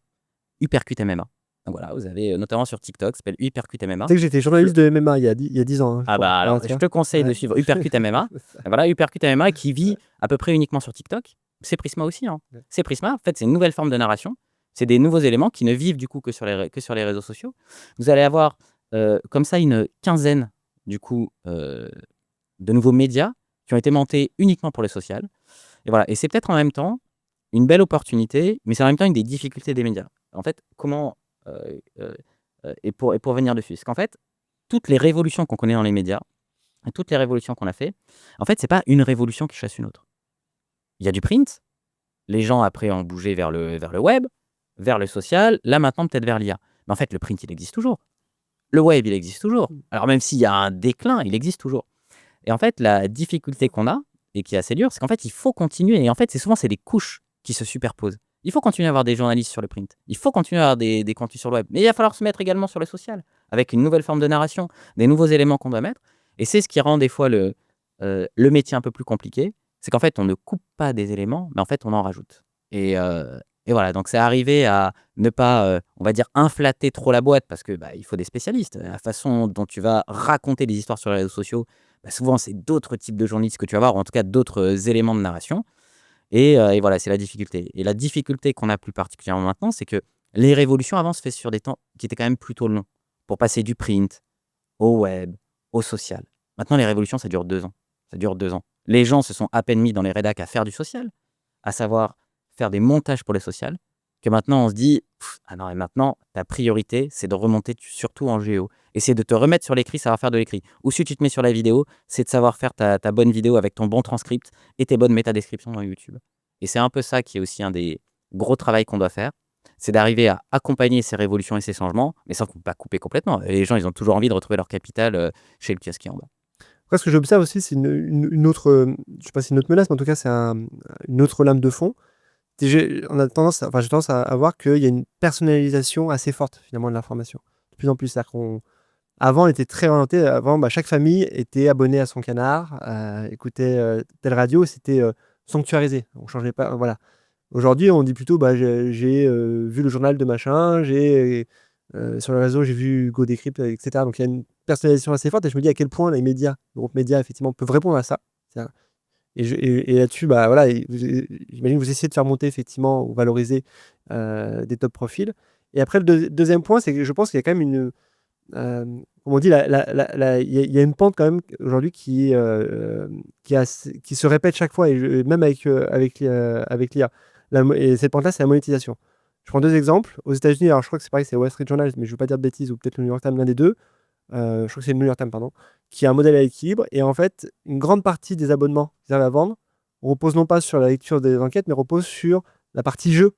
Hypercute MMA. Donc voilà, vous avez notamment sur TikTok, ça s'appelle Hypercute MMA. Tu sais que j'étais journaliste de MMA il y a 10 ans, hein, je Ah crois. bah Voilà, alors, tu je vois. te conseille de Ouais. suivre Hypercute MMA. C'est ça. Voilà, Hypercute MMA qui vit à peu près uniquement sur TikTok. C'est Prisma aussi, hein. Ouais. C'est Prisma, en fait, c'est une nouvelle forme de narration. C'est des nouveaux éléments qui ne vivent du coup que sur les réseaux sociaux. Vous allez avoir comme ça une quinzaine du coup de nouveaux médias qui ont été montés uniquement pour le social. Et voilà, et c'est peut-être en même temps une belle opportunité, mais c'est en même temps une des difficultés des médias. En fait, comment et pour venir dessus, c'est qu'en fait, toutes les révolutions qu'on connaît dans les médias, et toutes les révolutions qu'on a fait, en fait, c'est pas une révolution qui chasse une autre. Il y a du print, les gens après ont bougé vers le web, vers le social, là maintenant peut-être vers l'IA. Mais en fait, le print, il existe toujours. Le web, il existe toujours. Alors même s'il y a un déclin, il existe toujours. Et en fait, la difficulté qu'on a, et qui est assez dure, c'est qu'en fait, il faut continuer. Et en fait, c'est des couches qui se superposent. Il faut continuer à avoir des journalistes sur le print. Il faut continuer à avoir des contenus sur le web. Mais il va falloir se mettre également sur le social, avec une nouvelle forme de narration, des nouveaux éléments qu'on doit mettre. Et c'est ce qui rend des fois le métier un peu plus compliqué. C'est qu'en fait, on ne coupe pas des éléments, mais en fait, on en rajoute. Et voilà, donc c'est arrivé à ne pas, on va dire, inflater trop la boîte, parce que il faut des spécialistes. La façon dont tu vas raconter des histoires sur les réseaux sociaux, souvent, c'est d'autres types de journalistes que tu vas avoir, ou en tout cas d'autres éléments de narration. Et voilà, c'est la difficulté. Et la difficulté qu'on a plus particulièrement maintenant, c'est que les révolutions avant se faisaient sur des temps qui étaient quand même plutôt longs, pour passer du print au web, au social. Maintenant, les révolutions, ça dure 2 ans. Ça dure 2 ans. Les gens se sont à peine mis dans les rédacs à faire du social, à savoir faire des montages pour les sociales, que maintenant on se dit, ah non, et maintenant, ta priorité, c'est de remonter surtout en géo. Et c'est de te remettre sur l'écrit, savoir faire de l'écrit. Ou si tu te mets sur la vidéo, c'est de savoir faire ta bonne vidéo avec ton bon transcript et tes bonnes métadescriptions dans YouTube. Et c'est un peu ça qui est aussi un des gros travaux qu'on doit faire. C'est d'arriver à accompagner ces révolutions et ces changements, mais sans pas couper complètement. Les gens, ils ont toujours envie de retrouver leur capital chez le kiosque en bas. Après, ce que j'observe aussi, c'est une autre, je sais pas si c'est une autre menace, mais en tout cas, c'est une autre lame de fond. J'ai tendance à voir qu'il y a une personnalisation assez forte finalement de l'information. De plus en plus, c'est-à-dire avant, on était très orienté. Avant, chaque famille était abonnée à son canard, écoutait telle radio, c'était sanctuarisé. On changeait pas. Voilà. Aujourd'hui, on dit plutôt, j'ai vu le journal de machin, j'ai Sur le réseau, j'ai vu Hugo Décrypte, etc. Donc il y a une personnalisation assez forte et je me dis à quel point les médias, le groupe média, effectivement, peuvent répondre à ça. Et là-dessus, bah, voilà, j'imagine que vous essayez de faire monter, effectivement, ou valoriser des top profils. Et après, le deuxième point, c'est que je pense qu'il y a quand même une. Comme on dit, il y a une pente quand même aujourd'hui qui se répète chaque fois, et même avec l'IA. Et cette pente-là, c'est la monétisation. Je prends deux exemples. Aux États-Unis, alors je crois que c'est pareil, c'est Wall Street Journal, mais je ne veux pas dire de bêtises, ou peut-être le New York Times, l'un des deux. Je crois que c'est le New York Times, pardon, qui a un modèle à l'équilibre. Et en fait, une grande partie des abonnements qu'ils arrivent à vendre repose non pas sur la lecture des enquêtes, mais repose sur la partie jeu.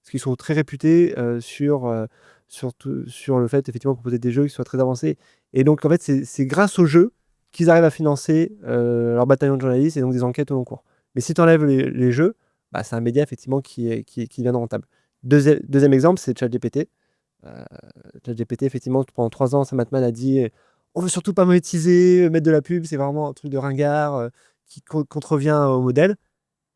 Parce qu'ils sont très réputés sur le fait, effectivement, de proposer des jeux qui soient très avancés. Et donc, en fait, c'est grâce aux jeux qu'ils arrivent à financer leur bataillon de journalistes et donc des enquêtes au long cours. Mais si tu enlèves les jeux, bah, c'est un média, effectivement, qui devient rentable. Deuxième exemple, c'est ChatGPT. ChatGPT, effectivement, pendant 3 ans, Sam Altman a dit on veut surtout pas monétiser, mettre de la pub, c'est vraiment un truc de ringard qui contrevient au modèle.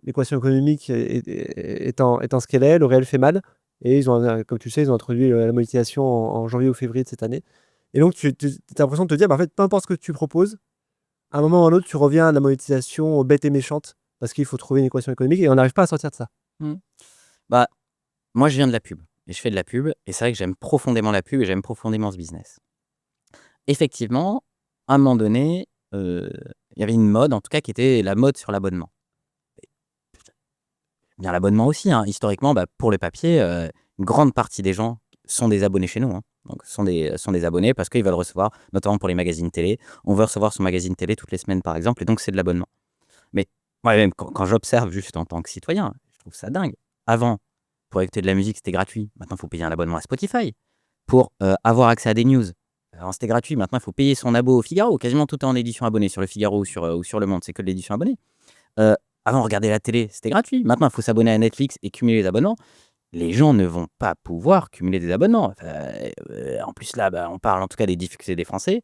L'équation économique étant ce qu'elle est, le réel fait mal. Et ils ont, comme tu sais, ils ont introduit la monétisation en janvier ou février de cette année. Et donc, tu as l'impression de te dire, bah, en fait, peu importe ce que tu proposes, à un moment ou à un autre, tu reviens à la monétisation bête et méchante parce qu'il faut trouver une équation économique et on n'arrive pas à sortir de ça. Bah, moi, je viens de la pub et je fais de la pub. Et c'est vrai que j'aime profondément la pub et j'aime profondément ce business. Effectivement, à un moment donné, il y avait une mode, en tout cas, qui était la mode sur l'abonnement. Bien l'abonnement aussi, hein. Historiquement, bah, pour le papier, une grande partie des gens sont des abonnés chez nous, hein. Donc sont des abonnés parce qu'ils veulent recevoir, notamment pour les magazines télé, on veut recevoir son magazine télé toutes les semaines, par exemple, et donc c'est de l'abonnement. Mais moi-même, quand j'observe juste en tant que citoyen, je trouve ça dingue. Avant, pour écouter de la musique, c'était gratuit. Maintenant, il faut payer un abonnement à Spotify. Pour avoir accès à des news, avant c'était gratuit. Maintenant, il faut payer son abo au Figaro. Quasiment tout est en édition abonnée sur le Figaro ou sur Le Monde. C'est que de l'édition abonnée. Avant, regarder la télé, c'était gratuit. Maintenant, il faut s'abonner à Netflix et cumuler les abonnements. Les gens ne vont pas pouvoir cumuler des abonnements. En plus, là, bah, on parle en tout cas des difficultés des Français.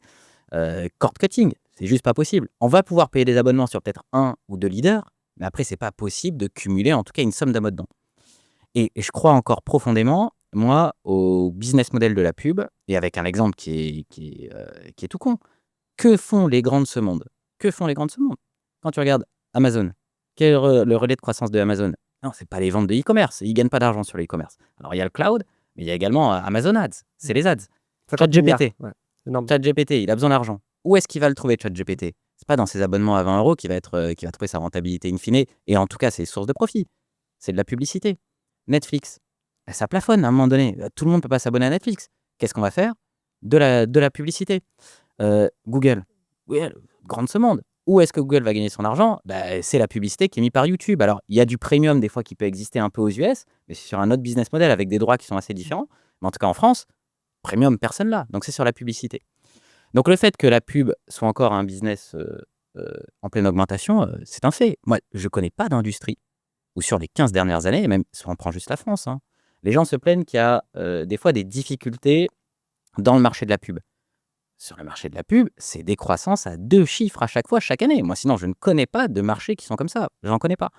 Cord cutting, c'est juste pas possible. On va pouvoir payer des abonnements sur peut-être 1 ou 2 leaders, mais après, c'est pas possible de cumuler en tout cas une somme d'abonnements. Et je crois encore profondément, moi, au business model de la pub, et avec un exemple qui est tout con. Que font les grands de ce monde? Que font les grands de ce monde? Quand tu regardes Amazon, quel est le relais de croissance de Amazon? Non, c'est pas les ventes de e-commerce. Ils gagnent pas d'argent sur le e-commerce. Alors, il y a le cloud, mais il y a également Amazon Ads. C'est les ads. 50 milliards, ChatGPT. ouais, c'est énorme. ChatGPT, il a besoin d'argent. Où est-ce qu'il va le trouver, ChatGPT? C'est pas dans ses abonnements à 20 € qu'il va trouver sa rentabilité in fine, et en tout cas ses sources de profit. C'est de la publicité. Netflix, ça plafonne à un moment donné. Tout le monde peut pas s'abonner à Netflix. Qu'est-ce qu'on va faire? De la publicité. Google, grand de ce monde. Où est-ce que Google va gagner son argent? Bah, c'est la publicité qui est mise par YouTube. Alors, il y a du premium des fois qui peut exister un peu aux US, mais c'est sur un autre business model avec des droits qui sont assez différents. Mais en tout cas, en France, premium, personne là. Donc, c'est sur la publicité. Donc, le fait que la pub soit encore un business en pleine augmentation, c'est un fait. Moi, je ne connais pas d'industrie où sur les 15 dernières années, et même si on prend juste la France, hein, les gens se plaignent qu'il y a des fois des difficultés dans le marché de la pub. Sur le marché de la pub, c'est des croissances à 2 chiffres à chaque fois, chaque année. Moi, sinon, je ne connais pas de marché qui sont comme ça. J'en connais pas.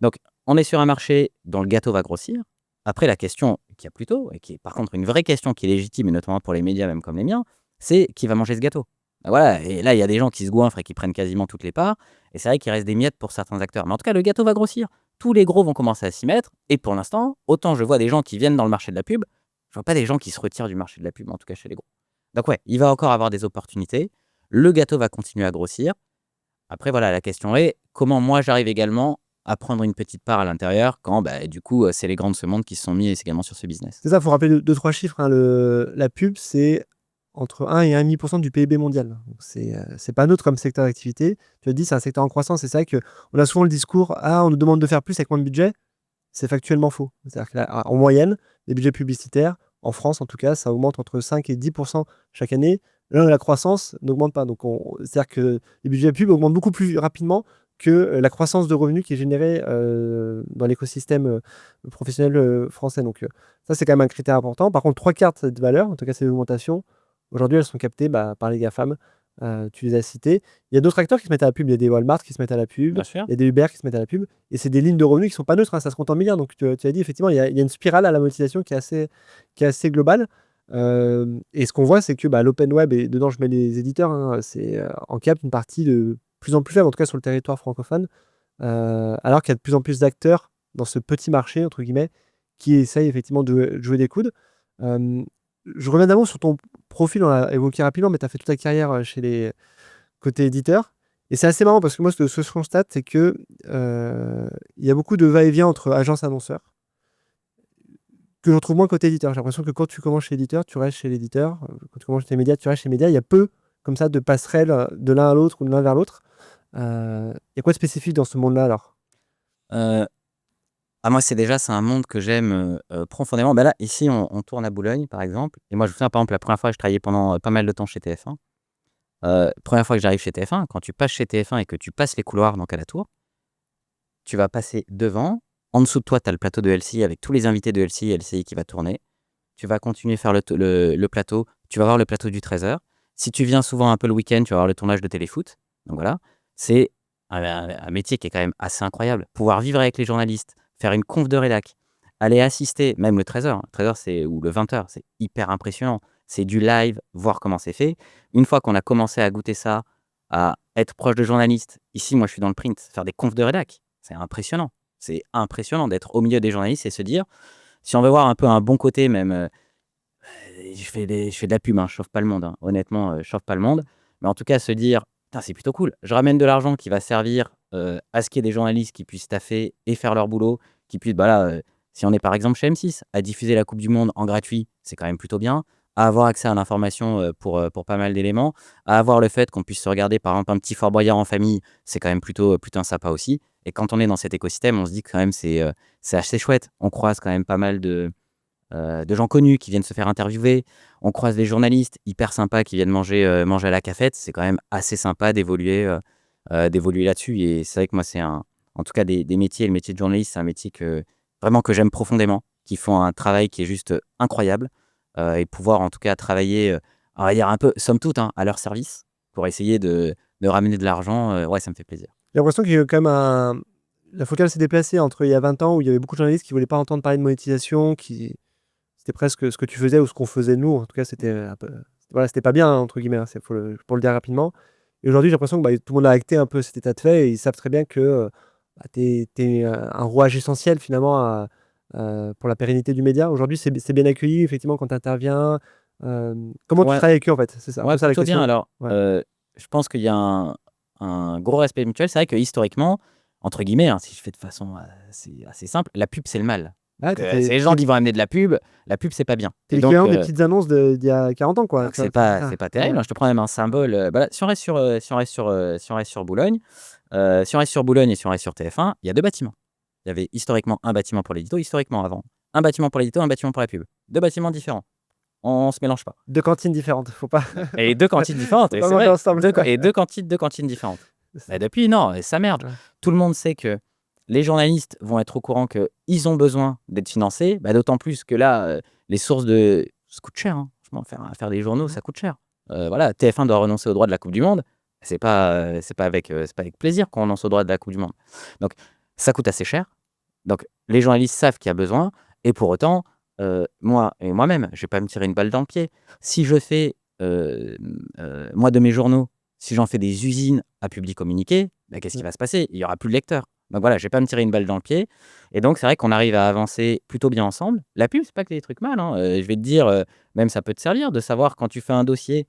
Donc, on est sur un marché dont le gâteau va grossir. Après, la question qu'il y a plutôt, et qui est par contre une vraie question qui est légitime, et notamment pour les médias, même comme les miens, c'est qui va manger ce gâteau? Ben voilà, et là, il y a des gens qui se goinfrent et qui prennent quasiment toutes les parts. Et c'est vrai qu'il reste des miettes pour certains acteurs. Mais en tout cas, le gâteau va grossir. Tous les gros vont commencer à s'y mettre. Et pour l'instant, autant je vois des gens qui viennent dans le marché de la pub, je vois pas des gens qui se retirent du marché de la pub, en tout cas chez les gros. Donc ouais, il va encore avoir des opportunités. Le gâteau va continuer à grossir. Après, voilà, la question est comment moi j'arrive également à prendre une petite part à l'intérieur quand, bah, du coup, c'est les grands de ce monde qui se sont mis également sur ce business. C'est ça, il faut rappeler 2-3 chiffres, hein. La pub, c'est entre 1 et 1,5% du PIB mondial. Donc c'est pas neutre comme secteur d'activité. Tu as dit, c'est un secteur en croissance. C'est ça qu'on a souvent le discours, on nous demande de faire plus avec moins de budget. C'est factuellement faux. C'est-à-dire qu'en moyenne, les budgets publicitaires, en France en tout cas, ça augmente entre 5 et 10% chaque année. Là, la croissance n'augmente pas. Donc, c'est-à-dire que les budgets pub augmentent beaucoup plus rapidement que la croissance de revenus qui est générée dans l'écosystème professionnel français. Donc, ça, c'est quand même un critère important. Par contre, 3/4 de cette valeur, en tout cas ces augmentations, aujourd'hui, elles sont captées par les GAFAM. Tu les as cités. Il y a d'autres acteurs qui se mettent à la pub. Il y a des Walmart qui se mettent à la pub. Bien sûr. Il y a des Uber qui se mettent à la pub. Et c'est des lignes de revenus qui ne sont pas neutres, hein, ça se compte en milliards. Donc, tu as dit, effectivement, il y a une spirale à la monétisation qui est assez globale. Et ce qu'on voit, c'est que l'open web, et dedans je mets les éditeurs, hein, c'est en capte une partie de plus en plus faible, en tout cas sur le territoire francophone, alors qu'il y a de plus en plus d'acteurs dans ce petit marché, entre guillemets, qui essayent effectivement de jouer des coudes. Je reviens d'abord sur ton profil, on l'a évoqué rapidement, mais tu as fait toute ta carrière chez les côté éditeur. Et c'est assez marrant parce que moi, ce que je constate, c'est que il y a beaucoup de va-et-vient entre agences et annonceurs, que je retrouve moins côté éditeur. J'ai l'impression que quand tu commences chez l'éditeur, tu restes chez l'éditeur. Quand tu commences chez les médias, tu restes chez les médias. Il y a peu, comme ça, de passerelles de l'un à l'autre ou de l'un vers l'autre. Il y a quoi de spécifique dans ce monde-là, alors? Euh, moi, c'est un monde que j'aime profondément. Là, ici, on tourne à Boulogne, par exemple. Et moi, je me souviens, par exemple, la première fois que je travaillais pendant pas mal de temps chez TF1. Première fois que j'arrive chez TF1, quand tu passes chez TF1 et que tu passes les couloirs, donc à la tour, tu vas passer devant. En dessous de toi, tu as le plateau de LCI avec tous les invités de LCI et LCI qui va tourner. Tu vas continuer à faire le plateau. Tu vas voir le plateau du 13h. Si tu viens souvent un peu le week-end, tu vas voir le tournage de Téléfoot. Donc voilà, c'est un métier qui est quand même assez incroyable. Pouvoir vivre avec les journalistes, faire une conf de rédac, aller assister, même le 13h. Le 13h, ou le 20h, c'est hyper impressionnant. C'est du live, voir comment c'est fait. Une fois qu'on a commencé à goûter ça, à être proche de journalistes, ici, moi, je suis dans le print, faire des confs de rédac, c'est impressionnant. C'est impressionnant d'être au milieu des journalistes et se dire, si on veut voir un peu un bon côté, même, je fais de la pub, hein, je chauffe pas le monde, hein. Honnêtement, je chauffe pas le monde. Mais en tout cas, se dire, putain, c'est plutôt cool. Je ramène de l'argent qui va servir à ce qu'il y ait des journalistes qui puissent taffer et faire leur boulot, qui puissent, si on est par exemple chez M6, à diffuser la Coupe du Monde en gratuit, c'est quand même plutôt bien. À avoir accès à l'information pour pas mal d'éléments. À avoir le fait qu'on puisse se regarder, par exemple, un petit Fort Boyard en famille, c'est quand même plutôt sympa aussi. Et quand on est dans cet écosystème, on se dit que quand même c'est assez chouette. On croise quand même pas mal de gens connus qui viennent se faire interviewer. On croise des journalistes hyper sympas qui viennent manger à la cafette. C'est quand même assez sympa d'évoluer là-dessus. Et c'est vrai que moi, en tout cas, des métiers, le métier de journaliste, c'est un métier vraiment que j'aime profondément, qui font un travail qui est juste incroyable. Et pouvoir en tout cas travailler, on va dire un peu, somme toute, hein, à leur service pour essayer de ramener de l'argent, ouais, ça me fait plaisir. J'ai l'impression qu'il y a quand même la focale s'est déplacée entre il y a 20 ans où il y avait beaucoup de journalistes qui ne voulaient pas entendre parler de monétisation, c'était presque ce que tu faisais ou ce qu'on faisait nous. En tout cas, c'était un peu, voilà, c'était pas bien, hein, entre guillemets, hein, pour le dire rapidement. Et aujourd'hui, j'ai l'impression que tout le monde a acté un peu cet état de fait et ils savent très bien que tu es un rouage essentiel finalement pour la pérennité du média. Aujourd'hui, c'est bien accueilli, effectivement, quand tu interviens. Comment tu Ouais, travailles avec eux, en fait? C'est ça, un ouais, peu ça la plutôt bien. question. Alors, Ouais. je pense qu'il y a un gros respect mutuel. C'est vrai que historiquement, entre guillemets, hein, si je fais de façon assez simple, la pub, c'est le mal. Ah, Donc, c'est les gens qui vont amener de la pub, c'est pas bien. t'es Et donc, l'équivalent des petites annonces d'il y a 40 ans, quoi. donc c'est pas terrible, Ouais. hein. Je te prends même un symbole. Si on reste sur Boulogne, si on reste sur Boulogne et si on reste sur TF1, il y a deux bâtiments. Il y avait historiquement un bâtiment pour l'édito, historiquement avant. Un bâtiment pour l'édito, un bâtiment pour la pub. Deux bâtiments différents. On se mélange pas. Deux cantines différentes, faut pas. Et deux cantines différentes, Faut et pas c'est manger vrai. ensemble. Et deux cantines différentes. Et depuis, non, et ça merde. Ouais. Tout le monde sait que les journalistes vont être au courant qu'ils ont besoin d'être financés, d'autant plus que là, les sources de. Ça coûte cher, hein. Franchement, faire des journaux, ça coûte cher. Voilà, TF1 doit renoncer au droit de la Coupe du Monde. C'est pas avec plaisir qu'on renonce au droit de la Coupe du Monde. Donc, ça coûte assez cher. Donc, les journalistes savent qu'il y a besoin. Et pour autant, moi et moi-même, je vais pas me tirer une balle dans le pied. Si je fais, moi, de mes journaux, si j'en fais des usines à public communiqué, qu'est-ce qui va se passer? Il y aura plus de lecteurs. Donc voilà, je vais pas me tirer une balle dans le pied. Et donc, c'est vrai qu'on arrive à avancer plutôt bien ensemble. La pub, c'est pas que des trucs mal, hein. Je vais te dire, même ça peut te servir de savoir quand tu fais un dossier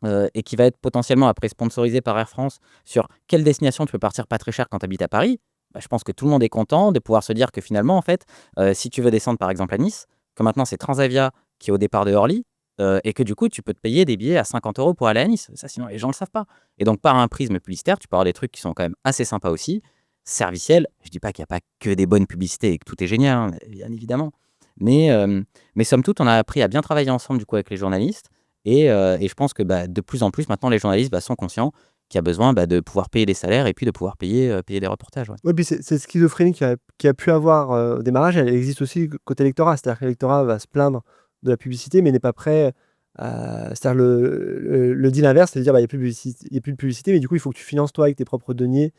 et qui va être potentiellement après sponsorisé par Air France sur quelle destination tu peux partir pas très cher quand tu habites à Paris. Je pense que tout le monde est content de pouvoir se dire que finalement, en fait, si tu veux descendre par exemple à Nice, que maintenant c'est Transavia qui est au départ de Orly, et que du coup, tu peux te payer des billets à 50 € pour aller à Nice. Ça, sinon, les gens ne le savent pas. Et donc, par un prisme publicitaire, tu peux avoir des trucs qui sont quand même assez sympas aussi. Serviciel, je dis pas qu'il n'y a pas que des bonnes publicités et que tout est génial, hein, bien évidemment. Mais somme toute, on a appris à bien travailler ensemble du coup avec les journalistes. Et je pense que de plus en plus, maintenant, les journalistes sont conscients qu'il y a besoin de pouvoir payer des salaires et puis de pouvoir payer des reportages. Ouais. Ouais, puis c'est schizophrénie qu'il y a pu avoir au démarrage, elle existe aussi côté électorat. C'est-à-dire que l'électorat va se plaindre de la publicité, mais n'est pas prêt. C'est-à-dire le deal inverse, c'est-à-dire il n'y a plus de publicité, mais du coup, il faut que tu finances toi avec tes propres deniers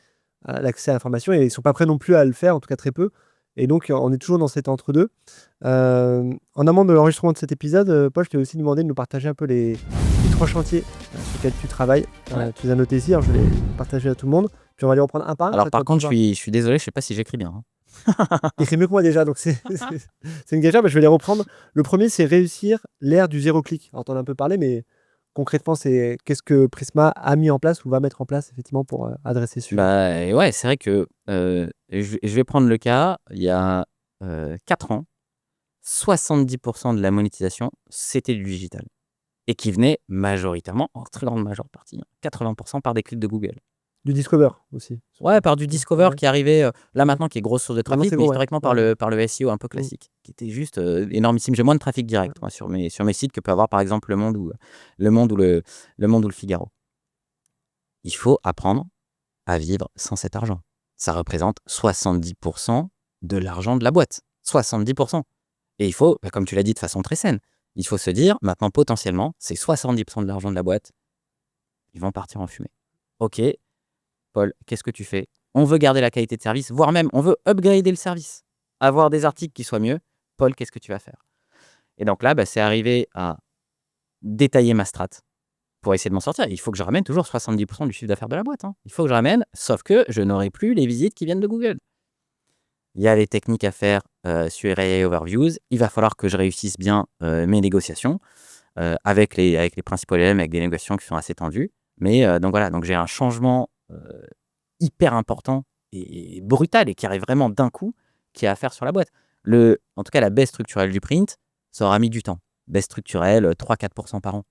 l'accès à l'information, et ils ne sont pas prêts non plus à le faire, en tout cas très peu. Et donc, on est toujours dans cet entre-deux. En amont de l'enregistrement de cet épisode, Paul, je t'ai aussi demandé de nous partager un peu les 3 chantiers sur lesquels tu travailles. Tu les as notés ici, alors je vais les partager à tout le monde. Puis on va les reprendre un par un. Alors par contre, je suis désolé, je sais pas si j'écris bien. Il écrit mieux que moi déjà, donc c'est une galère, mais je vais les reprendre. Le premier, c'est réussir l'ère du zéro clic. Alors, tu en as un peu parlé, mais concrètement, c'est qu'est-ce que Prisma a mis en place ou va mettre en place effectivement pour adresser ce sujet. Bah ouais, c'est vrai que je vais prendre le cas, il y a 4 ans, 70% de la monétisation, c'était du digital. Et qui venait majoritairement, en très grande majeure partie, 80% par des clics de Google. Du Discover aussi. Ouais, par du Discover qui arrivait, là maintenant qui est grosse source de Maintenant, trafic, c'est mais gros, ouais. historiquement par le SEO un peu classique, qui était juste énormissime. J'ai moins de trafic direct moi, sur mes sites que peut avoir par exemple Le Monde ou le Figaro. Il faut apprendre à vivre sans cet argent. Ça représente 70% de l'argent de la boîte. 70%. Et il faut, comme tu l'as dit de façon très saine, il faut se dire, maintenant potentiellement, c'est 70% de l'argent de la boîte, ils vont partir en fumée. Ok, Paul, qu'est-ce que tu fais? On veut garder la qualité de service, voire même on veut upgrader le service, avoir des articles qui soient mieux. Paul, qu'est-ce que tu vas faire? Et donc là, c'est arrivé à détailler ma strat pour essayer de m'en sortir. Il faut que je ramène toujours 70% du chiffre d'affaires de la boîte. Il faut que je ramène, sauf que je n'aurai plus les visites qui viennent de Google. Il y a des techniques à faire sur AI Overviews. Il va falloir que je réussisse bien mes négociations avec les principaux LLM, avec des négociations qui sont assez tendues. Mais donc voilà, donc j'ai un changement hyper important et brutal et qui arrive vraiment d'un coup, qui est à faire sur la boîte. En tout cas, la baisse structurelle du print, ça aura mis du temps. Baisse structurelle, 3-4% par an.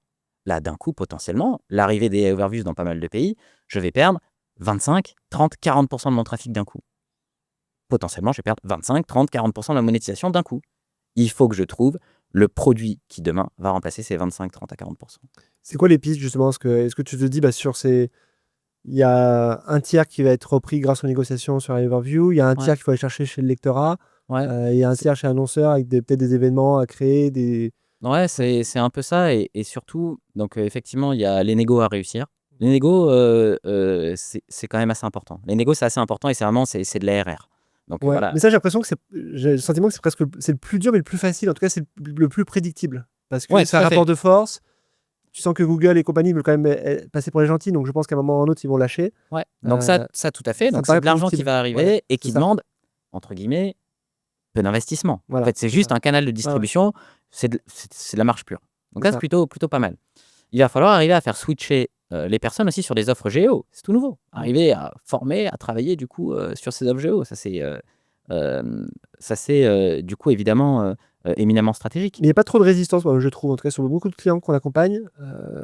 Là, d'un coup, potentiellement, l'arrivée des overviews dans pas mal de pays, je vais perdre 25, 30, 40% de mon trafic d'un coup. Potentiellement, je vais perdre 25, 30, 40% de la monétisation d'un coup. Il faut que je trouve le produit qui, demain, va remplacer ces 25, 30 à 40%. C'est quoi les pistes, justement? Est-ce que tu te dis, sur ces... Il y a un tiers qui va être repris grâce aux négociations sur Overview, il y a un tiers qu'il faut aller chercher chez le lectorat, il y a un tiers chez l'annonceur avec peut-être des événements à créer, des... Ouais, c'est un peu ça. Et surtout, donc effectivement, il y a les négos à réussir. Les négos, c'est quand même assez important. Les négos, c'est assez important et c'est vraiment c'est de l'ARR. Donc voilà. Mais ça, j'ai l'impression que j'ai le sentiment que c'est le plus dur, mais le plus facile. En tout cas, c'est le plus prédictible. Parce que c'est un rapport de force. Tu sens que Google et compagnie veulent quand même passer pour les gentils. Donc, je pense qu'à un moment ou à un autre, ils vont lâcher. Ouais. Donc ça, tout à fait. Donc, c'est de l'argent qui va arriver et qui demande, entre guillemets, peu d'investissement. Voilà, en fait, c'est juste un canal de distribution. C'est de la marge pure. Donc là, c'est plutôt pas mal. Il va falloir arriver à faire switcher les personnes aussi sur des offres géo. C'est tout nouveau. Arriver à former, à travailler du coup sur ces offres géo. Ça, c'est du coup évidemment éminemment stratégique. Mais il n'y a pas trop de résistance, moi, je trouve. En tout cas, sur beaucoup de clients qu'on accompagne,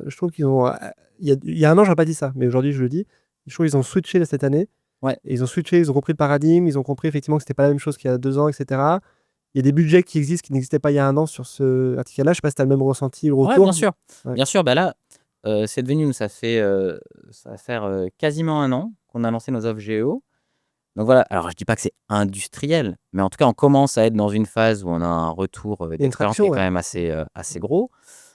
je trouve qu'ils ont... Il y a un an, je n'aurais pas dit ça, mais aujourd'hui, je le dis. Je trouve qu'ils ont switché cette année. Ouais. Et ils ont switché, ils ont compris le paradigme, ils ont compris effectivement que ce n'était pas la même chose qu'il y a 2 ans, etc. Il y a des budgets qui existent, qui n'existaient pas il y a un an sur ce article-là. Je ne sais pas si tu as le même ressenti, le retour. Ouais, bien sûr. Bien sûr, là, c'est devenu, ça va faire quasiment un an qu'on a lancé nos offres géo. Donc voilà, alors je dis pas que c'est industriel, mais en tout cas, on commence à être dans une phase où on a un retour d'expérience qui est quand même assez gros.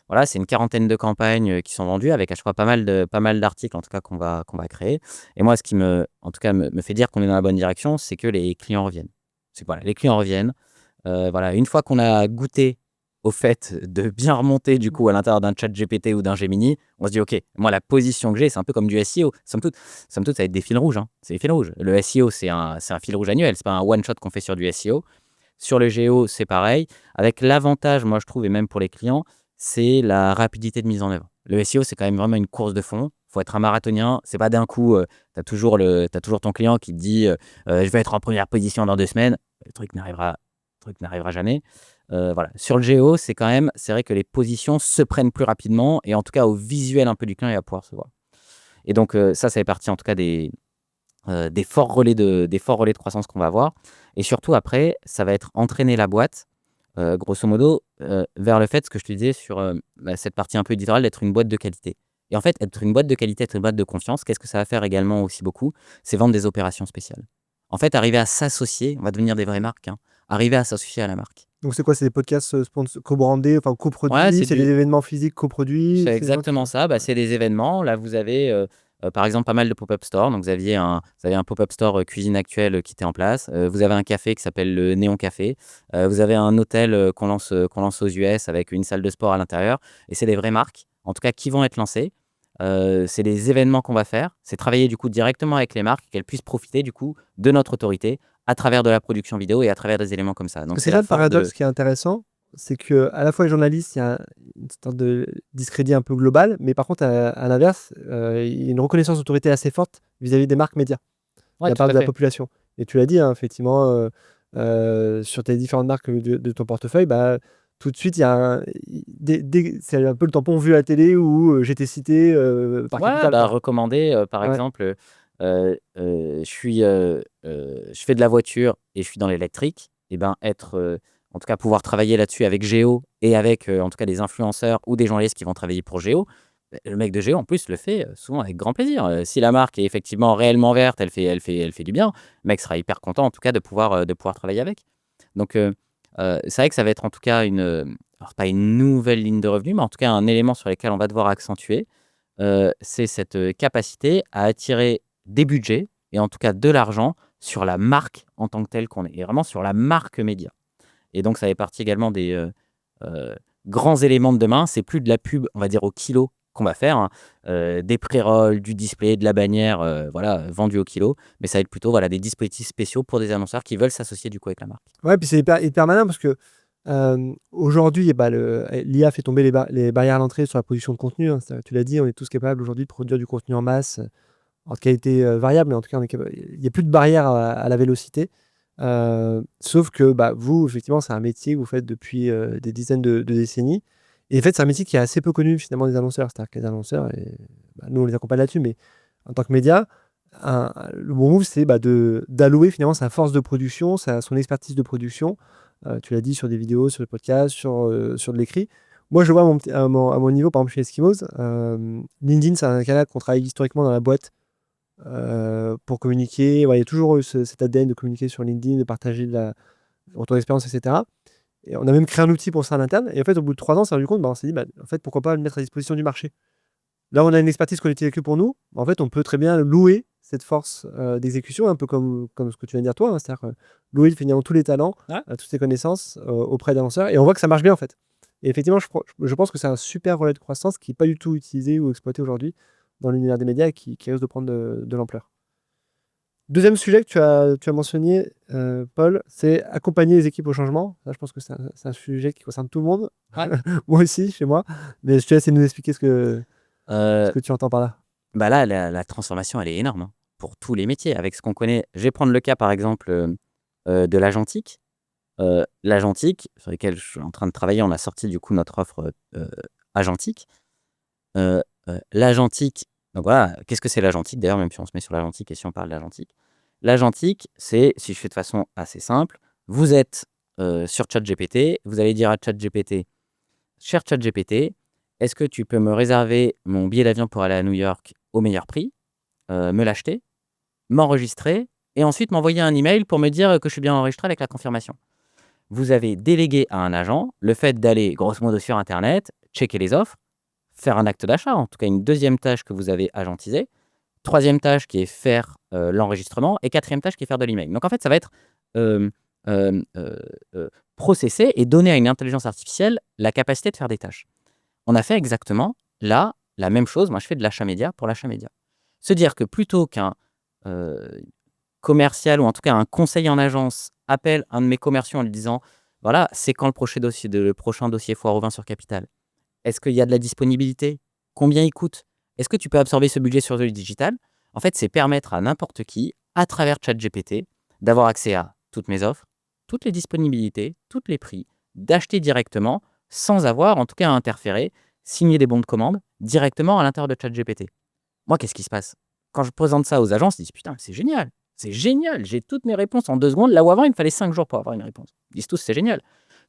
Voilà, c'est une 40aine de campagnes qui sont vendues avec à chaque fois pas mal d'articles en tout cas qu'on va créer. Et moi, ce qui me fait dire qu'on est dans la bonne direction, c'est que les clients reviennent. Les clients reviennent. Une fois qu'on a goûté au fait de bien remonter du coup à l'intérieur d'un chat GPT ou d'un Gemini, on se dit ok, moi la position que j'ai, c'est un peu comme du SEO. Somme toute, ça va être des fils rouges. C'est des fils rouges. Le SEO, c'est un fil rouge annuel, c'est pas un one shot qu'on fait sur du SEO. Sur le géo, c'est pareil. Avec l'avantage, moi je trouve, et même pour les clients, c'est la rapidité de mise en œuvre. Le SEO, c'est quand même vraiment une course de fond. Faut être un marathonien. C'est pas d'un coup, t'as toujours ton client qui te dit je vais être en première position dans 2 semaines. Le truc n'arrivera jamais. Sur le géo, c'est vrai que les positions se prennent plus rapidement et en tout cas au visuel un peu du client, il va pouvoir se voir. Et donc ça fait partie en tout cas des forts relais de croissance qu'on va avoir. Et surtout après, ça va être entraîner la boîte, grosso modo, vers le fait, ce que je te disais sur cette partie un peu éditoriale, d'être une boîte de qualité. Et en fait, être une boîte de qualité, être une boîte de confiance, qu'est-ce que ça va faire également aussi beaucoup? C'est vendre des opérations spéciales. En fait, arriver à s'associer, on va devenir des vraies marques, arriver à s'associer à la marque. Donc c'est quoi? C'est des podcasts co-brandés, enfin coproduits, c'est des événements physiques coproduits? C'est exactement ça. C'est des événements. Là, vous avez par exemple, pas mal de pop-up stores. Donc, vous avez un pop-up store cuisine actuelle qui était en place. Vous avez un café qui s'appelle le Néon Café. Vous avez un hôtel qu'on lance aux US avec une salle de sport à l'intérieur. Et c'est des vraies marques, en tout cas, qui vont être lancées. C'est des événements qu'on va faire. C'est travailler du coup directement avec les marques, qu'elles puissent profiter du coup de notre autorité à travers de la production vidéo et à travers des éléments comme ça. Parce Donc, que c'est c'est la là le force de. paradoxe qui est intéressant, c'est que à la fois les journalistes, il y a une sorte de discrédit un peu global, mais par contre, à l'inverse, il y a une reconnaissance d'autorité assez forte vis-à-vis des marques médias, de Ouais, la tout part à de la fait. population. Et tu l'as dit, hein, effectivement, sur tes différentes marques de ton portefeuille, bah, tout de suite, il y a c'est un peu le tampon vu à la télé où j'étais cité par Ouais, Capital, bah, quoi. recommander, par Ouais. exemple, je fais de la voiture et je suis dans l'électrique et ben, en tout cas, pouvoir travailler là-dessus avec Géo et avec, en tout cas, des influenceurs ou des journalistes qui vont travailler pour Géo. Le mec de Géo, en plus, le fait, souvent avec grand plaisir. Si la marque est effectivement réellement verte, elle fait du bien, le mec sera hyper content, en tout cas, de pouvoir travailler avec. Donc, c'est vrai que ça va être, en tout cas, alors pas une nouvelle ligne de revenus, mais en tout cas, un élément sur lequel on va devoir accentuer. C'est cette, capacité à attirer des budgets et en tout cas de l'argent sur la marque en tant que telle qu'on est et vraiment sur la marque média et donc ça fait partie également des, grands éléments de demain. C'est plus de la pub, on va dire au kilo qu'on va faire, hein, des pré-rolls, du display, de la bannière, voilà, vendue au kilo, mais ça va être plutôt, voilà, des dispositifs spéciaux pour des annonceurs qui veulent s'associer du coup avec la marque. Ouais, puis c'est hyper malin parce que aujourd'hui, bah, l'IA fait tomber les barrières à l'entrée sur la production de contenu, hein. Tu l'as dit, on est tous capables aujourd'hui de produire du contenu en masse, en de qualité variable, mais en tout cas, il n'y a plus de barrière à la vélocité. Sauf que bah, vous, effectivement, c'est un métier que vous faites depuis des dizaines de décennies. Et en fait, c'est un métier qui est assez peu connu finalement des annonceurs. C'est-à-dire que les annonceurs, bah, nous, on les accompagne là-dessus, mais en tant que média, le bon move, c'est bah, d'allouer finalement sa force de production, son expertise de production. Tu l'as dit sur des vidéos, sur des podcasts, sur de l'écrit. Moi, je vois à mon niveau, par exemple chez Eskimos, LinkedIn, c'est un canal qu'on travaille historiquement dans la boîte pour communiquer. Ouais, il y a toujours eu cet ADN de communiquer sur LinkedIn, de partager de retour d'expérience, etc. Et on a même créé un outil pour ça en interne. Et en fait, au bout de 3 ans, on s'est rendu compte, bah, on s'est dit, bah, en fait, pourquoi pas le mettre à disposition du marché. Là, on a une expertise qu'on n'utilise que pour nous. En fait, on peut très bien louer cette force d'exécution, un peu comme ce que tu viens de dire toi, hein, c'est-à-dire louer finalement tous les talents, Ouais. toutes ces connaissances auprès d'annonceurs. Et on voit que ça marche bien, en fait. Et effectivement, je pense que c'est un super relais de croissance qui n'est pas du tout utilisé ou exploité aujourd'hui dans l'univers des médias et qui risque de prendre de l'ampleur. Deuxième sujet que tu as mentionné, Paul, c'est accompagner les équipes au changement. Ça, je pense que c'est un sujet qui concerne tout le monde. Ouais. Moi aussi, chez moi. Mais je te laisse nous expliquer ce Heu, que tu entends par là. Bah, là, la transformation, elle est énorme, hein, pour tous les métiers avec ce qu'on connaît. Je vais prendre le cas, par exemple, de l'agentique. L'agentique, sur lequel je suis en train de travailler, on a sorti du coup notre offre, agentique. L'agentique, donc voilà, qu'est-ce que c'est l'agentique d'ailleurs, même si on se met sur l'agentique et si on parle d'agentique? L'agentique, c'est, si je fais de façon assez simple, vous êtes, sur ChatGPT, vous allez dire à ChatGPT: «Cher ChatGPT, est-ce que tu peux me réserver mon billet d'avion pour aller à New York au meilleur prix?» Me l'acheter, m'enregistrer et ensuite m'envoyer un email pour me dire, que je suis bien enregistré avec la confirmation. Vous avez délégué à un agent le fait d'aller grosso modo sur internet, checker les offres, faire un acte d'achat, en tout cas une deuxième tâche que vous avez agentisée, troisième tâche qui est faire, l'enregistrement et quatrième tâche qui est faire de l'email. Donc en fait, ça va être, hem, processé et donner à une intelligence artificielle la capacité de faire des tâches. On a fait exactement là, la même chose. Moi, je fais de l'achat média pour l'achat média. Se dire que plutôt qu'un, heu, commercial ou en tout cas un conseiller en agence appelle un de mes commerciaux en lui disant: «Voilà, c'est quand le prochain dossier foire au vin sur Capital? Est-ce qu'il y a de la disponibilité? Combien il coûte? Est-ce que tu peux absorber ce budget sur le digital?» En fait, c'est permettre à n'importe qui, à travers ChatGPT, d'avoir accès à toutes mes offres, toutes les disponibilités, tous les prix, d'acheter directement sans avoir, en tout cas, à interférer, signer des bons de commande directement à l'intérieur de ChatGPT. Moi, qu'est-ce qui se passe? Quand je présente ça aux agences, ils disent: «Putain, c'est génial, j'ai toutes mes réponses en 2 secondes, là où avant il me fallait 5 jours pour avoir une réponse». Ils disent tous: «C'est génial».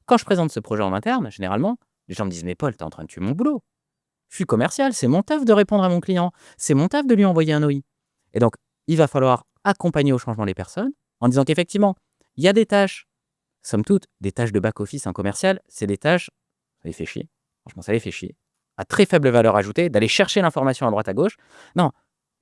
Quand je présente ce projet en interne, généralement, les gens me disent: «Mais Paul, tu es en train de tuer mon boulot. Je suis commercial, c'est mon taf de répondre à mon client, c'est mon taf de lui envoyer un OI». Et donc, il va falloir accompagner au changement les personnes en disant qu'effectivement, il y a des tâches, somme toute, des tâches de back office, un commercial, c'est des tâches, ça les fait chier. Franchement, ça les fait chier. À très faible valeur ajoutée, d'aller chercher l'information à droite à gauche. Non,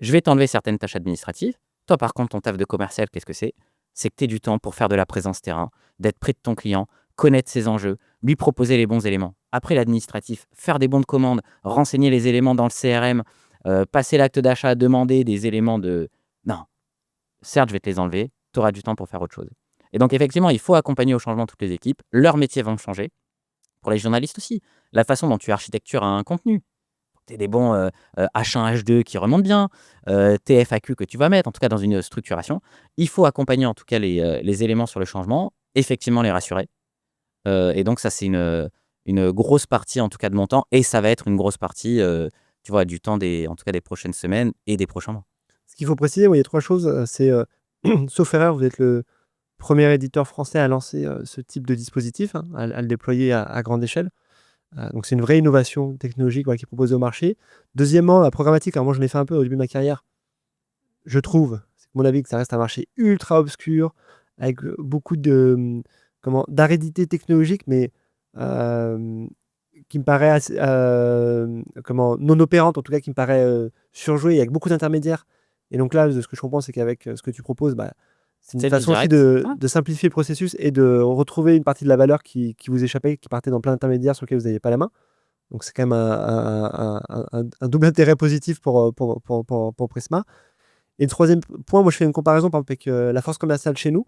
je vais t'enlever certaines tâches administratives. Toi, par contre, ton taf de commercial, qu'est-ce que c'est? C'est que tu aies du temps pour faire de la présence terrain, d'être près de ton client, connaître ses enjeux, lui proposer les bons éléments. Après l'administratif, faire des bons de commande, renseigner les éléments dans le CRM, passer l'acte d'achat, demander des éléments de... Non, certes, je vais te les enlever, tu auras du temps pour faire autre chose. Et donc, effectivement, il faut accompagner au changement toutes les équipes. Leurs métiers vont changer. Pour les journalistes aussi, la façon dont tu architectures un contenu. Tu as des bons H1, H2 qui remontent bien, TFAQ que tu vas mettre, en tout cas dans une structuration. Il faut accompagner en tout cas les éléments sur le changement, effectivement les rassurer. Et donc ça, c'est une grosse partie en tout cas de mon temps, et ça va être une grosse partie tu vois, du temps en tout cas des prochaines semaines et des prochains mois. Ce qu'il faut préciser, il y a 3 choses, c'est, sauf erreur, vous êtes le premier éditeur français à lancer, ce type de dispositif, hein, à le déployer à grande échelle. Donc c'est une vraie innovation technologique, voilà, qui est proposée au marché. Deuxièmement, la programmatique, alors moi, j'en ai fait un peu au début de ma carrière. Je trouve, c'est mon avis, que ça reste un marché ultra obscur avec, beaucoup de, d'aridité technologique, mais, hem, qui me paraît assez, non opérante, en tout cas qui me paraît, surjouée, avec beaucoup d'intermédiaires. Et donc là, de ce que je comprends, c'est qu'avec, ce que tu proposes, c'est une C'est façon aussi direct. Ouais. de simplifier le processus et de retrouver une partie de la valeur qui vous échappait, qui partait dans plein d'intermédiaires sur lesquels vous n'aviez pas la main. Donc c'est quand même un double intérêt positif pour Prisma. Et le troisième point, moi je fais une comparaison par exemple avec, la force commerciale chez nous,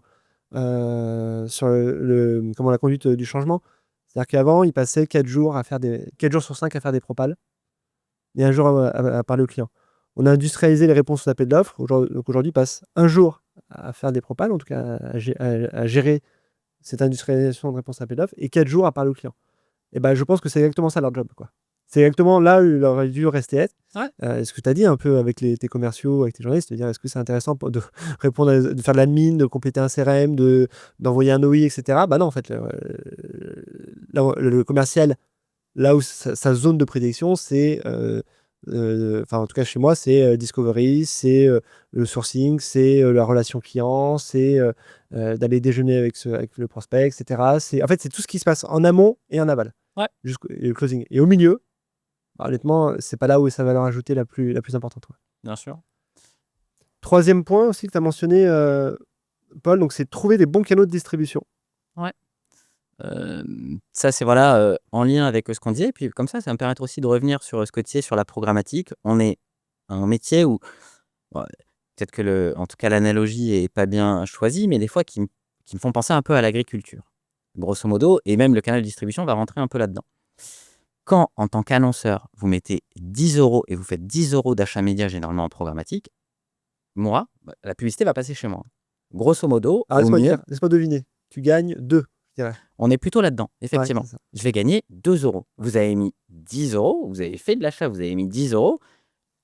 sur la conduite, du changement. C'est-à-dire qu'avant, ils passaient 4 jours sur 5 à faire des propals et 1 jour à parler aux clients. On a industrialisé les réponses aux appels d'offres. Donc aujourd'hui, ils passent 1 jour à faire des propals, en tout cas à gérer cette industrialisation de réponses à appels d'offres, et 4 jours à parler aux clients. Et je pense que c'est exactement ça leur job, quoi. C'est exactement là où il aurait dû rester être. Ouais. Ce que tu as dit un peu avec tes commerciaux, avec tes journalistes, de dire est-ce que c'est intéressant de répondre, de faire de l'admin, de compléter un CRM, d'envoyer un OI, etc. Non, en fait, le commercial, là où sa zone de prédilection, c'est, enfin en tout cas chez moi, c'est, discovery, c'est, le sourcing, c'est, la relation client, c'est, d'aller déjeuner avec le prospect, etc. En fait, c'est tout ce qui se passe en amont et en aval, Ouais. et le closing. Et au milieu, honnêtement, c'est pas là où est sa valeur ajoutée la plus importante. Ouais. Bien sûr. Troisième point aussi que tu as mentionné, Paul, donc c'est trouver des bons canaux de distribution. Ouais. Ça, c'est voilà, en lien avec ce qu'on disait. Puis comme ça va me permettre aussi de revenir sur ce que tu disais sur la programmatique. On est un métier où, ouais, peut-être que en tout cas, l'analogie est pas bien choisie, mais des fois qui me font penser un peu à l'agriculture, grosso modo, et même le canal de distribution va rentrer un peu là-dedans. Quand, en tant qu'annonceur, vous mettez 10 € et vous faites 10 € d'achat média généralement en programmatique, moi, la publicité va passer chez moi. Grosso modo, au mieux, Laisse-moi deviner. Tu gagnes 2, je dirais. on est plutôt là-dedans, Ouais, effectivement. c'est ça. Je vais gagner 2 €. Vous avez mis 10 €, vous avez fait de l'achat, vous avez mis 10 €,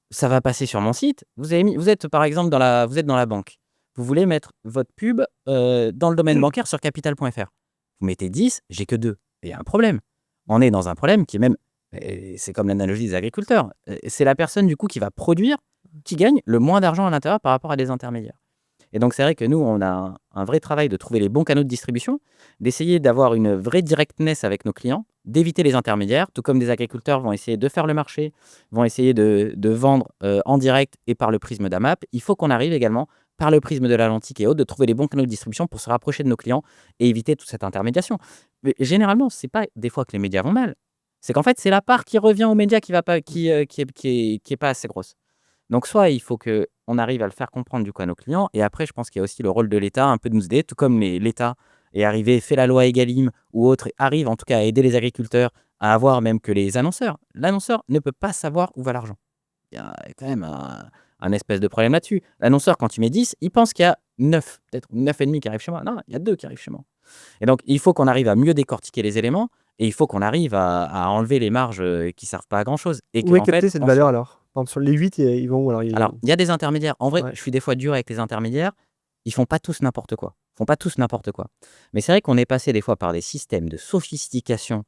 ça va passer sur mon site. Vous êtes par exemple vous êtes dans la banque. Vous voulez mettre votre pub dans le domaine bancaire sur capital.fr. Vous mettez 10, j'ai que 2. Il y a un problème. On est dans un problème qui est même, c'est comme l'analogie des agriculteurs. C'est la personne du coup qui va produire qui gagne le moins d'argent à l'intérieur par rapport à des intermédiaires. Et donc c'est vrai que nous, on a un vrai travail de trouver les bons canaux de distribution, d'essayer d'avoir une vraie directness avec nos clients, d'éviter les intermédiaires, tout comme des agriculteurs vont essayer de faire le marché, vont essayer de vendre en direct et par le prisme d'AMAP. Il faut qu'on arrive également, par le prisme de l'Atlantique et autres, de trouver les bons canaux de distribution pour se rapprocher de nos clients et éviter toute cette intermédiation. Mais généralement, c'est pas des fois que les médias vont mal. C'est qu'en fait, c'est la part qui revient aux médias qui est pas assez grosse. Donc soit il faut qu'on arrive à le faire comprendre du coup à nos clients, et après je pense qu'il y a aussi le rôle de l'État un peu de nous aider, tout comme l'État est arrivé, fait la loi Egalim ou autre, arrive en tout cas à aider les agriculteurs à avoir même que les annonceurs. L'annonceur ne peut pas savoir où va l'argent. Il y a quand même un espèce de problème là-dessus. L'annonceur, quand tu mets 10, il pense qu'il y a 9, peut-être 9,5 qui arrivent chez moi. Non, il y a 2 qui arrivent chez moi. Et donc il faut qu'on arrive à mieux décortiquer les éléments, et il faut qu'on arrive à enlever les marges qui servent pas à grand-chose. Et Où est qu'en captée fait, cette valeur alors? Par exemple, sur les 8, ils vont où alors? alors, il y a des intermédiaires. En vrai, Ouais. je suis des fois dur avec les intermédiaires. Ils font pas tous n'importe quoi. Ils font pas tous n'importe quoi. Mais c'est vrai qu'on est passé des fois par des systèmes de sophistication,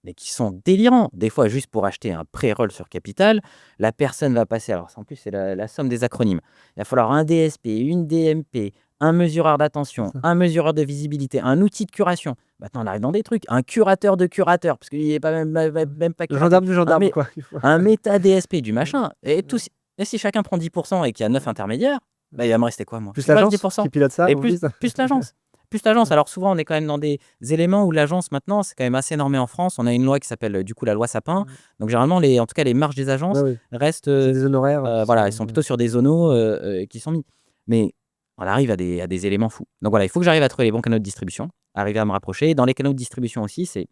mais qui sont délirants. Des fois, juste pour acheter un pré-roll sur Capital, la personne va passer. Alors, en plus, c'est la somme des acronymes. Il va falloir un DSP, une DMP, un mesureur d'attention, C'est ça. un mesureur de visibilité, un outil de curation. Maintenant, on arrive dans des trucs. Un curateur de curateur, parce qu'il n'est pas même pas Le curateur. gendarme du gendarme, Mais quoi. un méta DSP du machin. Et tout, Et si chacun prend 10% et qu'il y a 9 intermédiaires, bah, il va me rester quoi, moi? Plus C'est pas le l'agence 10%. qui pilote ça Et en plus, plus. plus l'agence. Plus l'agence. Alors souvent, on est quand même dans des éléments où l'agence, maintenant, c'est quand même assez normé en France. On a une loi qui s'appelle du coup la loi Sapin. Donc généralement, en tout cas, les marges des Ouais, agences ouais. restent, C'est des honoraires qui voilà, sont, elles sont plutôt sur des zonos qui sont mis. Mais on arrive à des éléments fous. Donc voilà, il faut que j'arrive à trouver les bons canaux de distribution, arriver à me rapprocher. Et dans les canaux de distribution aussi, c'est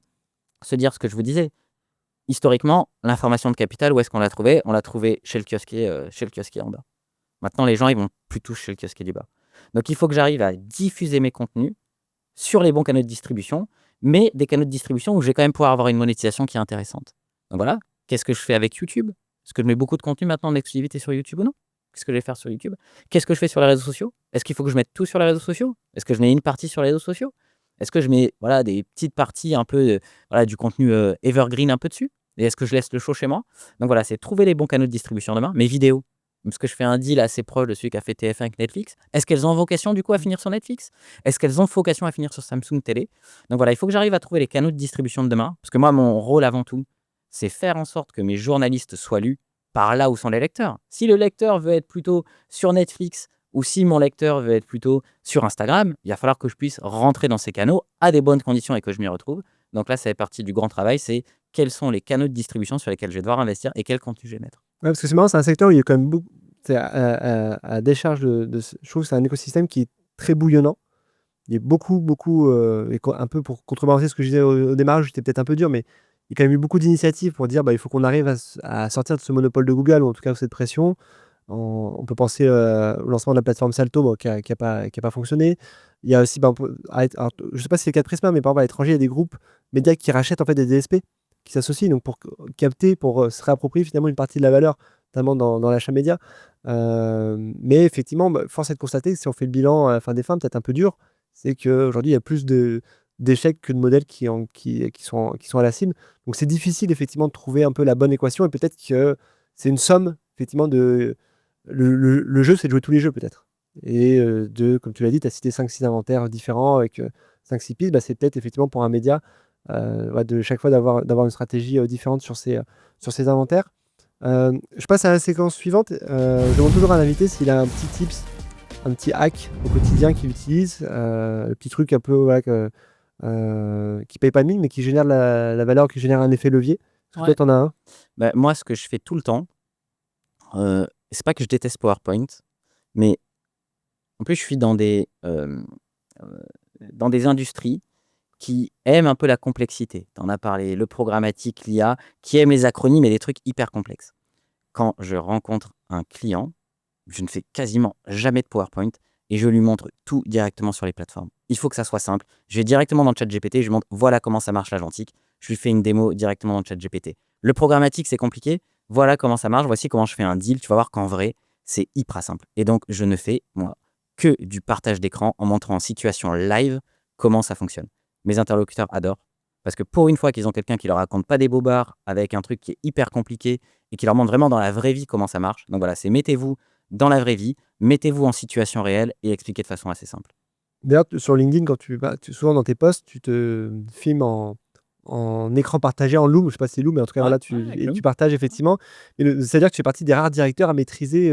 se dire ce que je vous disais. Historiquement, l'information de capital, où est-ce qu'on l'a trouvée? On l'a trouvée chez le kiosquier en bas. Maintenant, les gens, ils vont plus toucher chez le kiosquier du bas. Donc, il faut que j'arrive à diffuser mes contenus sur les bons canaux de distribution, mais des canaux de distribution où je vais quand même pouvoir avoir une monétisation qui est intéressante. Donc voilà, qu'est-ce que je fais avec YouTube? Est-ce que je mets beaucoup de contenu maintenant en exclusivité sur YouTube ou non? Qu'est-ce que je vais faire sur YouTube? Qu'est-ce que je fais sur les réseaux sociaux? Est-ce qu'il faut que je mette tout sur les réseaux sociaux? Est-ce que je mets une partie sur les réseaux sociaux? Est-ce que je mets voilà, des petites parties un peu voilà, du contenu evergreen un peu dessus? Et est-ce que je laisse le show chez moi? Donc voilà, c'est trouver les bons canaux de distribution demain. Mes vidéos, parce que je fais un deal assez proche de celui qu'a fait TF1 avec Netflix. Est-ce qu'elles ont vocation du coup à finir sur Netflix? Est-ce qu'elles ont vocation à finir sur Samsung Télé? Donc voilà, il faut que j'arrive à trouver les canaux de distribution de demain. Parce que moi, mon rôle avant tout, c'est faire en sorte que mes journalistes soient lus par là où sont les lecteurs. Si le lecteur veut être plutôt sur Netflix ou si mon lecteur veut être plutôt sur Instagram, il va falloir que je puisse rentrer dans ces canaux à des bonnes conditions et que je m'y retrouve. Donc là, ça fait partie du grand travail, c'est quels sont les canaux de distribution sur lesquels je vais devoir investir et quel contenu je vais mettre. Ouais, parce que c'est marrant, c'est un secteur où il y a quand même beaucoup, c'est à décharge je trouve que c'est un écosystème qui est très bouillonnant. Il y a beaucoup, beaucoup, un peu pour contrebalancer ce que je disais au démarrage, j'étais peut-être un peu dur, mais il y a quand même eu beaucoup d'initiatives pour dire bah, il faut qu'on arrive à sortir de ce monopole de Google, ou en tout cas de cette pression. On peut penser au lancement de la plateforme Salto, bon, qui a pas fonctionné. Il y a aussi, ben, alors, je ne sais pas si c'est le cas de Prisma, mais par exemple à l'étranger, il y a des groupes médias qui rachètent en fait des DSP, qui s'associent donc pour capter, pour se réapproprier finalement une partie de la valeur, notamment dans l'achat média. Mais effectivement, bah, force est de constater que si on fait le bilan à la fin des fins, peut-être un peu dur, c'est qu'aujourd'hui, il y a plus d'échecs que de modèles qui sont à la cible. Donc c'est difficile effectivement de trouver un peu la bonne équation, et peut-être que c'est une somme effectivement de le jeu, c'est de jouer tous les jeux peut-être. Et comme tu l'as dit, tu as cité 5-6 inventaires différents avec 5-6 pistes. Bah, c'est peut-être effectivement pour un média ouais, de chaque fois d'avoir une stratégie différente sur ces inventaires. Je passe à la séquence suivante. Je demande toujours à l'invité s'il a un petit tips, un petit hack au quotidien qu'il utilise, le petit truc un peu voilà, qui paye pas de mine, mais qui génère la valeur, qui génère un effet levier. Est-ce que toi, Ouais. tu en as un? Bah, moi, ce que je fais tout le temps, c'est pas que je déteste PowerPoint, mais en plus, je suis dans des industries qui aiment un peu la complexité. Tu en as parlé, le programmatique, l'IA, qui aiment les acronymes et des trucs hyper complexes. Quand je rencontre un client, je ne fais quasiment jamais de PowerPoint et je lui montre tout directement sur les plateformes. Il faut que ça soit simple. Je vais directement dans le chat GPT, je lui montre voilà comment ça marche l'agentique. Je lui fais une démo directement dans le chat GPT. Le programmatique, c'est compliqué. Voilà comment ça marche. Voici comment je fais un deal. Tu vas voir qu'en vrai, c'est hyper simple. Et donc, je ne fais, moi, que du partage d'écran en montrant en situation live comment ça fonctionne. Mes interlocuteurs adorent. Parce que pour une fois qu'ils ont quelqu'un qui leur raconte pas des bobards avec un truc qui est hyper compliqué et qui leur montre vraiment dans la vraie vie comment ça marche. Donc voilà, c'est mettez-vous dans la vraie vie, mettez-vous en situation réelle et expliquez de façon assez simple. D'ailleurs, sur LinkedIn, quand souvent dans tes posts, tu te filmes en écran partagé, en Loom. Je sais pas si c'est Loom, mais en tout cas, Ouais, voilà, ouais, avec tu Loom. partages effectivement. C'est-à-dire que tu fais partie des rares directeurs à maîtriser,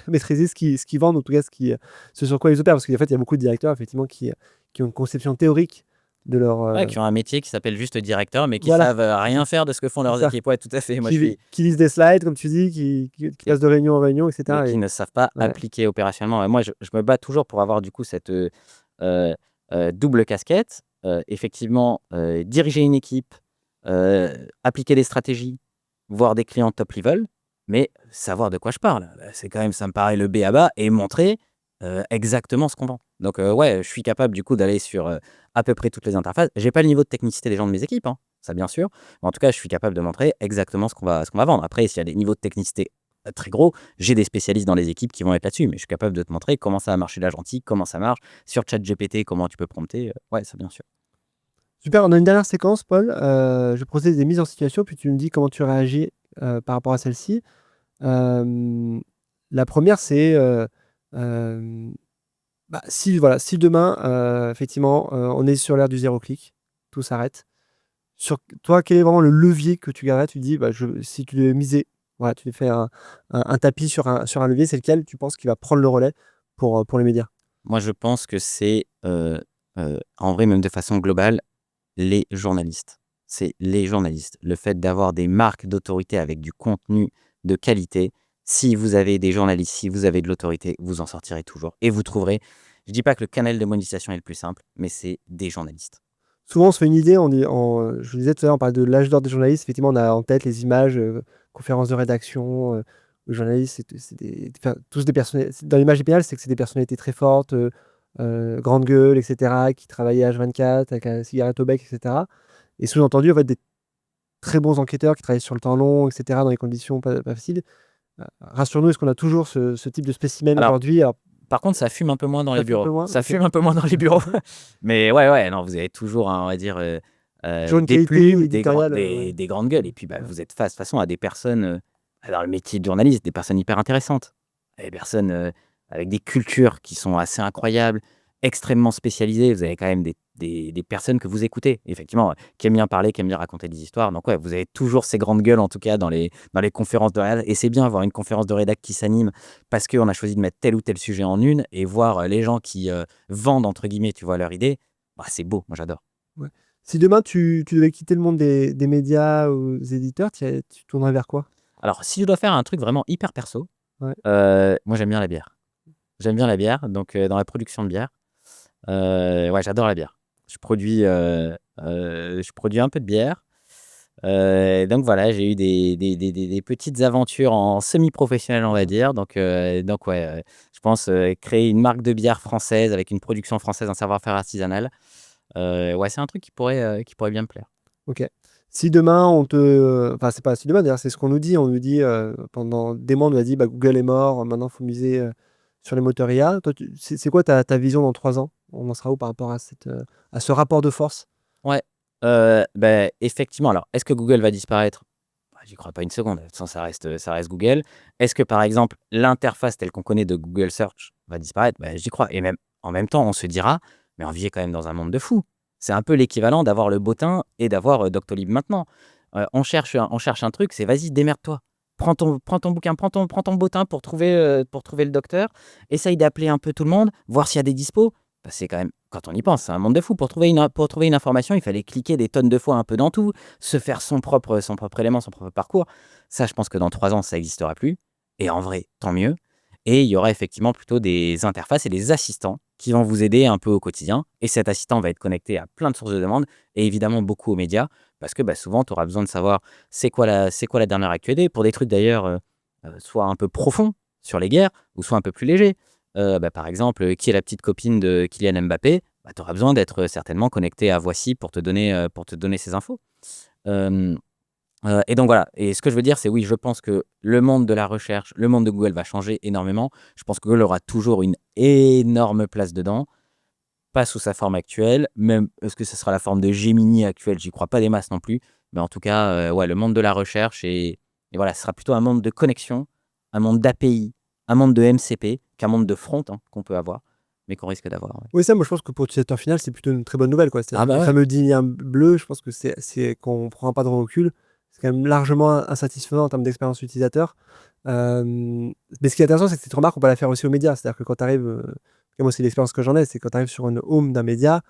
maîtriser ce qu'ils vendent, en tout cas ce sur quoi ils opèrent. Parce qu'en fait, il y a beaucoup de directeurs effectivement qui ont une conception théorique de leur. Ouais, qui ont un métier qui s'appelle juste directeur, mais qui Voilà, savent rien faire de ce que font c'est leurs ça. équipes. Ouais, tout à fait. Moi, je suis. Qui lisent des slides, comme tu dis, qui Qui- passent de réunion en réunion, mais etc. qui Et, ne savent pas ouais. appliquer opérationnellement. Et moi, je me bats toujours pour avoir du coup cette euh, double casquette. Effectivement, diriger une équipe, appliquer des stratégies, voir des clients top level, mais savoir de quoi je parle. C'est quand même, ça me paraît le B à bas et montrer exactement ce qu'on vend. Donc, ouais, je suis capable du coup d'aller sur à peu près toutes les interfaces. J'ai pas le niveau de technicité des gens de mes équipes, hein, ça bien sûr. Mais en tout cas, je suis capable de montrer exactement ce qu'on va vendre. Après, s'il y a des niveaux de technicité très gros, j'ai des spécialistes dans les équipes qui vont être là-dessus. Mais je suis capable de te montrer comment ça a marché l'agentique, comment ça marche. Sur ChatGPT, comment tu peux prompter. Ouais, ça bien sûr. Super, on a une dernière séquence, Paul. Je vais procéder des mises en situation, puis tu me dis comment tu réagis par rapport à celle-ci. La première, c'est bah, si demain, effectivement, on est sur l'ère du zéro clic, tout s'arrête. Sur toi, quel est vraiment le levier que tu garderais? Tu dis, bah, si tu devais miser Voilà, tu fais un tapis sur un levier, c'est lequel tu penses qui va prendre le relais pour les médias? Moi, je pense que c'est, en vrai, même de façon globale, les journalistes. C'est les journalistes. Le fait d'avoir des marques d'autorité avec du contenu de qualité, si vous avez des journalistes, si vous avez de l'autorité, vous en sortirez toujours et vous trouverez. Je dis pas que le canal de monétisation est le plus simple, mais c'est des journalistes. Souvent, on se fait une idée, je le disais tout à l'heure, on parle de l'âge d'or des journalistes. Effectivement, on a en tête les images, conférences de rédaction, les journalistes, enfin, tous des personnalités. Dans l'image idéale, c'est que c'est des personnalités très fortes, grande gueule, etc., qui travaillaient H24 avec la cigarette au bec, etc. Et sous-entendu, en fait, des très bons enquêteurs qui travaillent sur le temps long, etc., dans des conditions pas faciles. Rassure-nous, est-ce qu'on a toujours ce type de spécimen Alors, aujourd'hui? Alors, par contre, ça fume un peu moins dans ça les fait un peu bureaux. moins? Ça Ok. fume un peu moins dans les bureaux. Mais ouais, ouais, non, vous avez toujours, on va dire, Toujours une des qualité plumes, éditoriale, ouais. des grandes gueules. Et puis, bah, Ouais. vous êtes face, de toute façon, à des personnes, dans le métier de journaliste, des personnes hyper intéressantes. Des personnes avec des cultures qui sont assez incroyables, extrêmement spécialisées. Vous avez quand même des personnes que vous écoutez, effectivement, qui aiment bien parler, qui aiment bien raconter des histoires. Donc, ouais, vous avez toujours ces grandes gueules, en tout cas, dans les conférences de rédac. Et c'est bien avoir une conférence de rédac qui s'anime parce qu'on a choisi de mettre tel ou tel sujet en une et voir les gens qui vendent, entre guillemets, tu vois, leur idée. Bah, c'est beau, moi j'adore. Ouais. Si demain tu devais quitter le monde des médias aux éditeurs, tu tournerais vers quoi? Alors, si je dois faire un truc vraiment hyper perso, Ouais. moi j'aime bien la bière. J'aime bien la bière, donc dans la production de bière, ouais, j'adore la bière. Je produis un peu de bière, donc voilà, j'ai eu des petites aventures en semi-professionnel, on va dire, donc ouais, je pense, créer une marque de bière française avec une production française, un savoir-faire artisanal, ouais, c'est un truc qui pourrait bien me plaire. OK. Si demain enfin, c'est pas si demain d'ailleurs, c'est ce qu'on nous dit. On nous dit, pendant des mois, on nous a dit: «Bah, Google est mort, maintenant il faut miser, sur les moteurs IA». Toi, c'est quoi ta vision dans 3 ans? On en sera où par rapport à ce rapport de force? Ouais, effectivement, alors est-ce que Google va disparaître? Bah, j'y crois pas une seconde. De toute façon, ça reste Google. Est-ce que, par exemple, l'interface telle qu'on connaît de Google Search va disparaître? Bah, j'y crois et même en même temps, on se dira: «Mais on vit quand même dans un monde de fous». C'est un peu l'équivalent d'avoir le bottin et d'avoir, Doctolib maintenant. On cherche un truc, c'est: «Vas-y, démerde-toi. Prends ton bouquin, prends ton bottin pour trouver le docteur. Essaye d'appeler un peu tout le monde, voir s'il y a des dispos». Bah, c'est quand même quand on y pense, c'est un monde de fou. Pour trouver une information, il fallait cliquer des tonnes de fois un peu dans tout, se faire son propre élément, son propre parcours. Ça, je pense que dans 3 ans, ça n'existera plus et en vrai, tant mieux et il y aura effectivement plutôt des interfaces et des assistants qui vont vous aider un peu au quotidien et cet assistant va être connecté à plein de sources de demandes et évidemment beaucoup aux médias parce que, bah, souvent, tu auras besoin de savoir c'est quoi la dernière actualité pour des trucs d'ailleurs, soit un peu profonds sur les guerres ou soit un peu plus légers. Bah, par exemple, qui est la petite copine de Kylian Mbappé? Bah, tu auras besoin d'être, certainement connecté à Voici pour te donner ces infos. Hem Et donc voilà et ce que je veux dire, c'est oui, je pense que le monde de la recherche, le monde de Google va changer énormément. Je pense que Google aura toujours une énorme place dedans, pas sous sa forme actuelle, même est-ce que ce sera la forme de Gemini actuelle? J'y crois pas des masses non plus, mais en tout cas, ouais, le monde de la recherche et voilà, ce sera plutôt un monde de connexion, un monde d'API, un monde de MCP qu'un monde de front, hein, qu'on peut avoir, mais qu'on risque d'avoir, ouais. Oui, ça, moi, je pense que pour l'utilisateur final, c'est plutôt une très bonne nouvelle, quoi. Ah C'est-à-dire que bah les ouais. fameux liens bleus, je pense que c'est quand on prend pas de recul, c'est quand même largement insatisfaisant en termes d'expérience utilisateur. Mais ce qui est intéressant, c'est que cette remarque, on peut la faire aussi aux médias. C'est-à-dire que quand tu arrives, moi, c'est l'expérience que j'en ai, c'est quand tu arrives sur une home d'un média,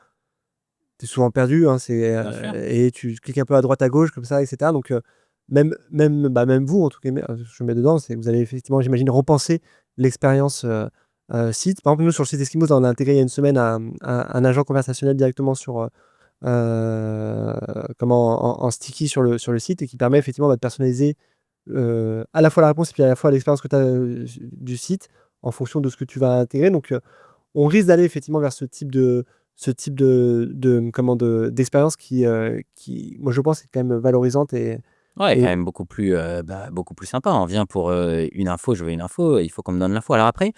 tu es souvent perdu, hein, Bien sûr. et tu cliques un peu à droite, à gauche, comme ça, etc. Donc, même vous, en tout cas, je me mets dedans, c'est que vous allez effectivement, j'imagine, repenser l'expérience site. Par exemple, nous, sur le site Eskimos, on a intégré il y a une semaine un agent conversationnel directement en sticky sur le site et qui permet effectivement, bah, de personnaliser à la fois la réponse et puis à la fois l'expérience que tu as du site en fonction de ce que tu vas intégrer. Donc, on risque d'aller effectivement vers d'expérience qui, moi, je pense, est quand même valorisante Ouais, quand et même beaucoup plus sympa. On vient pour, une info, je veux une info, il faut qu'on me donne l'info. Alors après,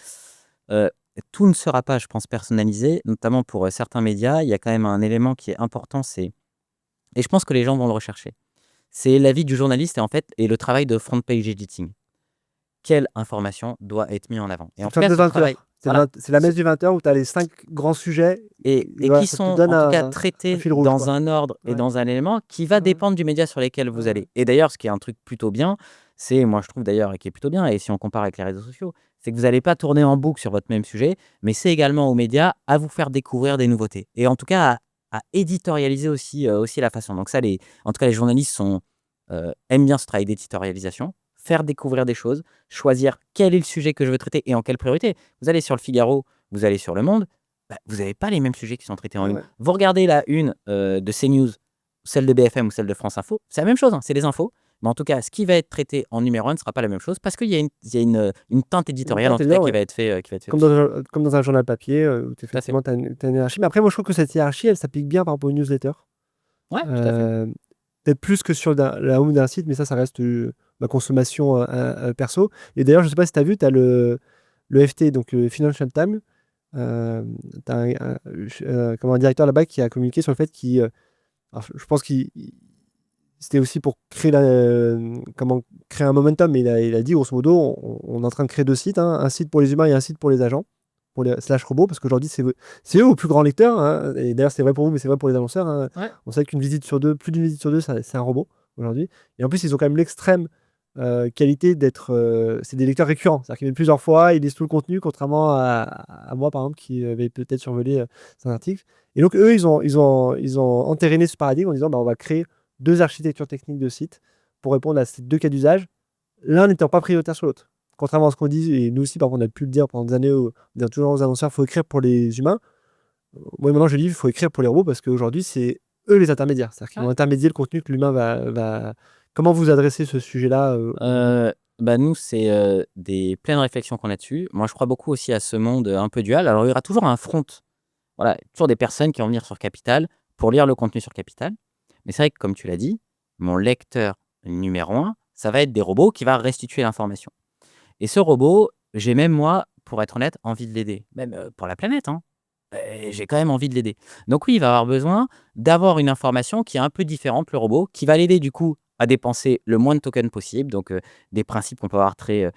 heu, tout ne sera pas, je pense, personnalisé, notamment pour, certains médias. Il y a quand même un élément qui est important, c'est et je pense que les gens vont le rechercher. C'est l'avis du journaliste et en fait et le travail de front page editing. Quelle information doit être mise en avant? Et c'est en le tout cas, fameux ce 20 travail heures. voilà, C'est la ce messe du 20 heures où tu as les 5 grands sujets et et voilà, qui ça te sont donne en tout cas un traités fil rouge, dans quoi. un ordre et Ouais. dans un élément qui va Ouais, dépendre du média sur lequel ouais, vous ouais. allez. Et d'ailleurs, ce qui est un truc plutôt bien, c'est, moi je trouve d'ailleurs, et qui est plutôt bien, et si on compare avec les réseaux sociaux, c'est que vous n'allez pas tourner en boucle sur votre même sujet, mais c'est également aux médias à vous faire découvrir des nouveautés. Et en tout cas, à éditorialiser aussi la façon. Donc ça, en tout cas, les journalistes aiment bien ce travail d'éditorialisation, faire découvrir des choses, choisir quel est le sujet que je veux traiter et en quelle priorité. Vous allez sur le Figaro, vous allez sur Le Monde, bah, vous n'avez pas les mêmes sujets qui sont traités en une. Ouais. Vous regardez la une de CNews, celle de BFM ou celle de France Info, c'est la même chose, hein, c'est des infos. Mais en tout cas, ce qui va être traité en numéro 1 ne sera pas la même chose parce qu'il y a une teinte Une éditoriale, en teinte tout cas, évidente, ouais. qui va être fait Comme dessus. comme dans un journal papier, où Tout à fait. effectivement tu as une hiérarchie. Mais après, moi, je trouve que cette hiérarchie, elle s'applique bien par rapport aux newsletters. Ouais, tout à fait. Euh, Peut-être plus que sur la home d'un site, mais ça reste ma consommation perso. Et d'ailleurs, je sais pas si tu as vu, tu as le FT, donc le Financial Times. Tu as comment, un directeur là-bas qui a communiqué sur le fait qu'il. Alors, je pense qu'il c'était aussi pour créer, comment, créer un momentum, mais il a dit grosso modo, on est en train de créer deux sites, hein, un site pour les humains et un site pour les agents, pour les slash robots, parce qu'aujourd'hui c'est eux aux plus grands lecteurs, hein, et d'ailleurs c'est vrai pour vous, mais c'est vrai pour les annonceurs, hein. Ouais. On sait qu'une visite sur deux, plus d'une visite sur deux, c'est un robot aujourd'hui. Et en plus, ils ont quand même l'extrême qualité d'être. C'est des lecteurs récurrents, c'est-à-dire qu'ils viennent plusieurs fois, ils lisent tout le contenu, contrairement à moi par exemple, qui avait peut-être survolé certains articles. Et donc eux, ils ont entériné ce paradigme en disant bah, on va créer deux architectures techniques de sites pour répondre à ces deux cas d'usage, l'un n'étant pas prioritaire sur l'autre. Contrairement à ce qu'on dit, et nous aussi, par contre, on a pu le dire pendant des années, où on dit toujours aux annonceurs, il faut écrire pour les humains. Moi, maintenant, je dis, il faut écrire pour les robots parce qu'aujourd'hui, c'est eux les intermédiaires. C'est-à-dire qu'ils Ouais. vont intermédier le contenu que l'humain va. Comment vous adressez ce sujet-là Bah nous, c'est des pleines réflexions qu'on a dessus. Moi, je crois beaucoup aussi à ce monde un peu dual. Alors, il y aura toujours un front. Voilà, toujours des personnes qui vont venir sur Capital pour lire le contenu sur Capital. Mais c'est vrai que, comme tu l'as dit, mon lecteur numéro 1, ça va être des robots qui va restituer l'information. Et ce robot, j'ai même moi, pour être honnête, envie de l'aider. Même pour la planète, hein. J'ai quand même envie de l'aider. Donc oui, il va avoir besoin d'avoir une information qui est un peu différente, le robot, qui va l'aider du coup à dépenser le moins de tokens possible. Donc des principes qu'on peut avoir très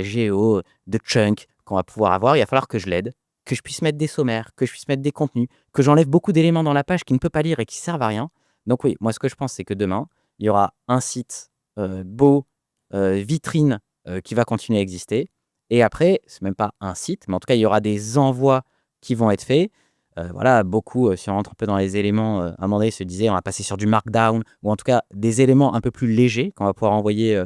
géo, de chunk qu'on va pouvoir avoir. Il va falloir que je l'aide, que je puisse mettre des sommaires, que je puisse mettre des contenus, que j'enlève beaucoup d'éléments dans la page qui ne peut pas lire et qui servent à rien. Donc oui, moi ce que je pense, c'est que demain, il y aura un site beau, vitrine, qui va continuer à exister. Et après, c'est même pas un site, mais en tout cas, il y aura des envois qui vont être faits. Voilà, beaucoup, si on rentre un peu dans les éléments, à un moment donné, se disaient on va passer sur du markdown ou en tout cas des éléments un peu plus légers qu'on va pouvoir envoyer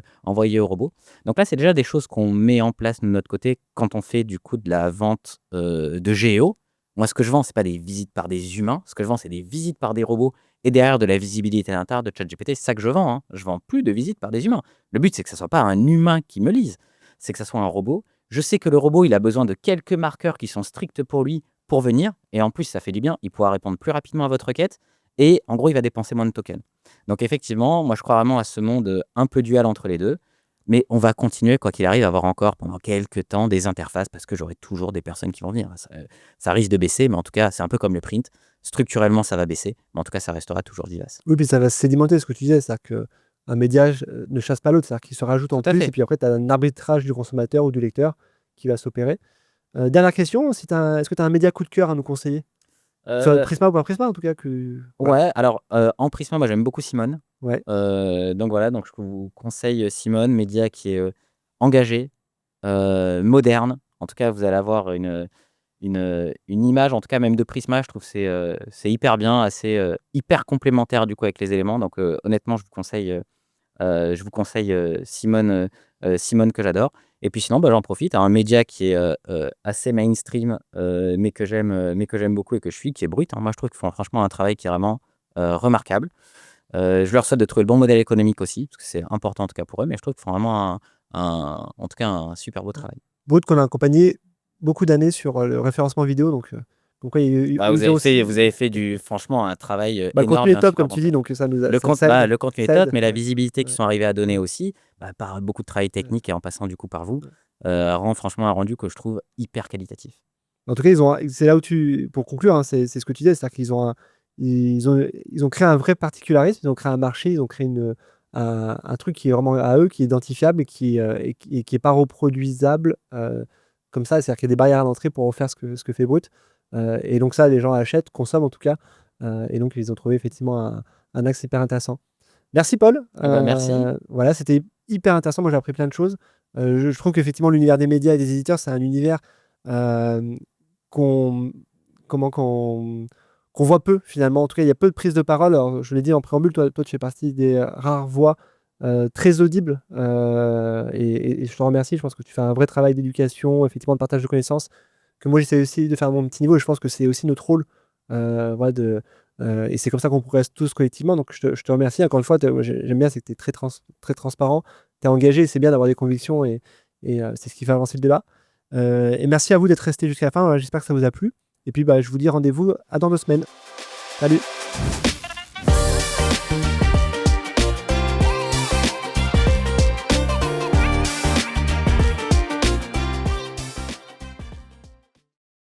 au robot. Donc là, c'est déjà des choses qu'on met en place de notre côté quand on fait du coup de la vente de Géo. Moi, ce que je vends, c'est pas des visites par des humains. Ce que je vends, c'est des visites par des robots et derrière de la visibilité à l'intérieur de ChatGPT. C'est ça que je vends, hein. Je vends plus de visites par des humains. Le but, c'est que ce soit pas un humain qui me lise, c'est que ça soit un robot. Je sais que le robot, il a besoin de quelques marqueurs qui sont stricts pour lui pour venir. Et en plus, ça fait du bien. Il pourra répondre plus rapidement à votre requête. Et en gros, il va dépenser moins de tokens. Donc effectivement, moi, je crois vraiment à ce monde un peu dual entre les deux. Mais on va continuer, quoi qu'il arrive, à avoir encore pendant quelques temps des interfaces parce que j'aurai toujours des personnes qui vont venir. Ça risque de baisser, mais en tout cas, c'est un peu comme le print. Structurellement, ça va baisser, mais en tout cas, ça restera toujours vivace. Oui, puis ça va se sédimenter, ce que tu disais, c'est-à-dire qu'un média ne chasse pas l'autre, c'est-à-dire qu'il se rajoute Tout en à plus, et fait. puis après, tu as un arbitrage du consommateur ou du lecteur qui va s'opérer. Dernière question, si est-ce que tu as un média coup de cœur à nous conseiller? Soit Euh, Prisma ou pas Prisma, en tout cas. Voilà. ouais, alors en Prisma, moi j'aime beaucoup Simone. Ouais. Donc voilà, donc je vous conseille Simone, média qui est engagé, moderne. En tout cas, vous allez avoir une image, en tout cas même de Prisma, je trouve que c'est hyper bien, assez hyper complémentaire du coup avec les éléments. Donc honnêtement, je vous conseille Simone que j'adore. Et puis sinon, bah, j'en profite, un média qui est assez mainstream, mais que j'aime beaucoup et que je suis, qui est Brut, hein. Moi, je trouve qu'ils font franchement un travail qui est vraiment remarquable. Je leur souhaite de trouver le bon modèle économique aussi, parce que c'est important en tout cas pour eux, mais je trouve qu'ils font vraiment en tout cas un super beau travail. Brut qu'on a accompagné beaucoup d'années sur le référencement vidéo, donc ouais, Bah, vous ils ont avez fait, aussi. vous avez fait franchement un travail Bah, le contenu énorme est et un top, super comme bon tu dis, travail. donc ça nous a, Le ça, compte, ça bah, aide. le contenu est Ça top, aide. mais la Ouais. visibilité qu'ils Ouais. sont arrivés à donner Ouais. aussi, bah, par beaucoup de travail Ouais. technique et en passant du coup par vous, Ouais. rend franchement un rendu que je trouve hyper qualitatif. En tout cas, c'est là où pour conclure, hein, c'est ce que tu disais, c'est-à-dire qu'ils ont créé un vrai particularisme, ils ont créé un marché, ils ont créé un truc qui est vraiment à eux, qui est identifiable et qui est pas reproduisable comme ça. C'est-à-dire qu'il y a des barrières à l'entrée pour refaire ce que fait Brut. Et donc ça, les gens achètent, consomment en tout cas. Et donc, ils ont trouvé effectivement un axe hyper intéressant. Merci Paul. Eh ben, merci. Voilà, c'était hyper intéressant. Moi, j'ai appris plein de choses. Je trouve qu'effectivement, l'univers des médias et des éditeurs, c'est un univers qu'on comment qu'on voit peu finalement. En tout cas, il y a peu de prise de parole. Alors, je l'ai dit en préambule, toi, tu fais partie des rares voix très audibles. Et je te remercie. Je pense que tu fais un vrai travail d'éducation, effectivement, de partage de connaissances, que moi, j'essaie aussi de faire à mon petit niveau. Et je pense que c'est aussi notre rôle. Voilà, et c'est comme ça qu'on progresse tous collectivement. Donc, je te remercie. Encore une fois, moi, j'aime bien, c'est que tu es très transparent, tu es engagé. C'est bien d'avoir des convictions et c'est ce qui fait avancer le débat. Et merci à vous d'être resté jusqu'à la fin. J'espère que ça vous a plu. Et puis, je vous dis rendez-vous à dans 2 semaines. Salut!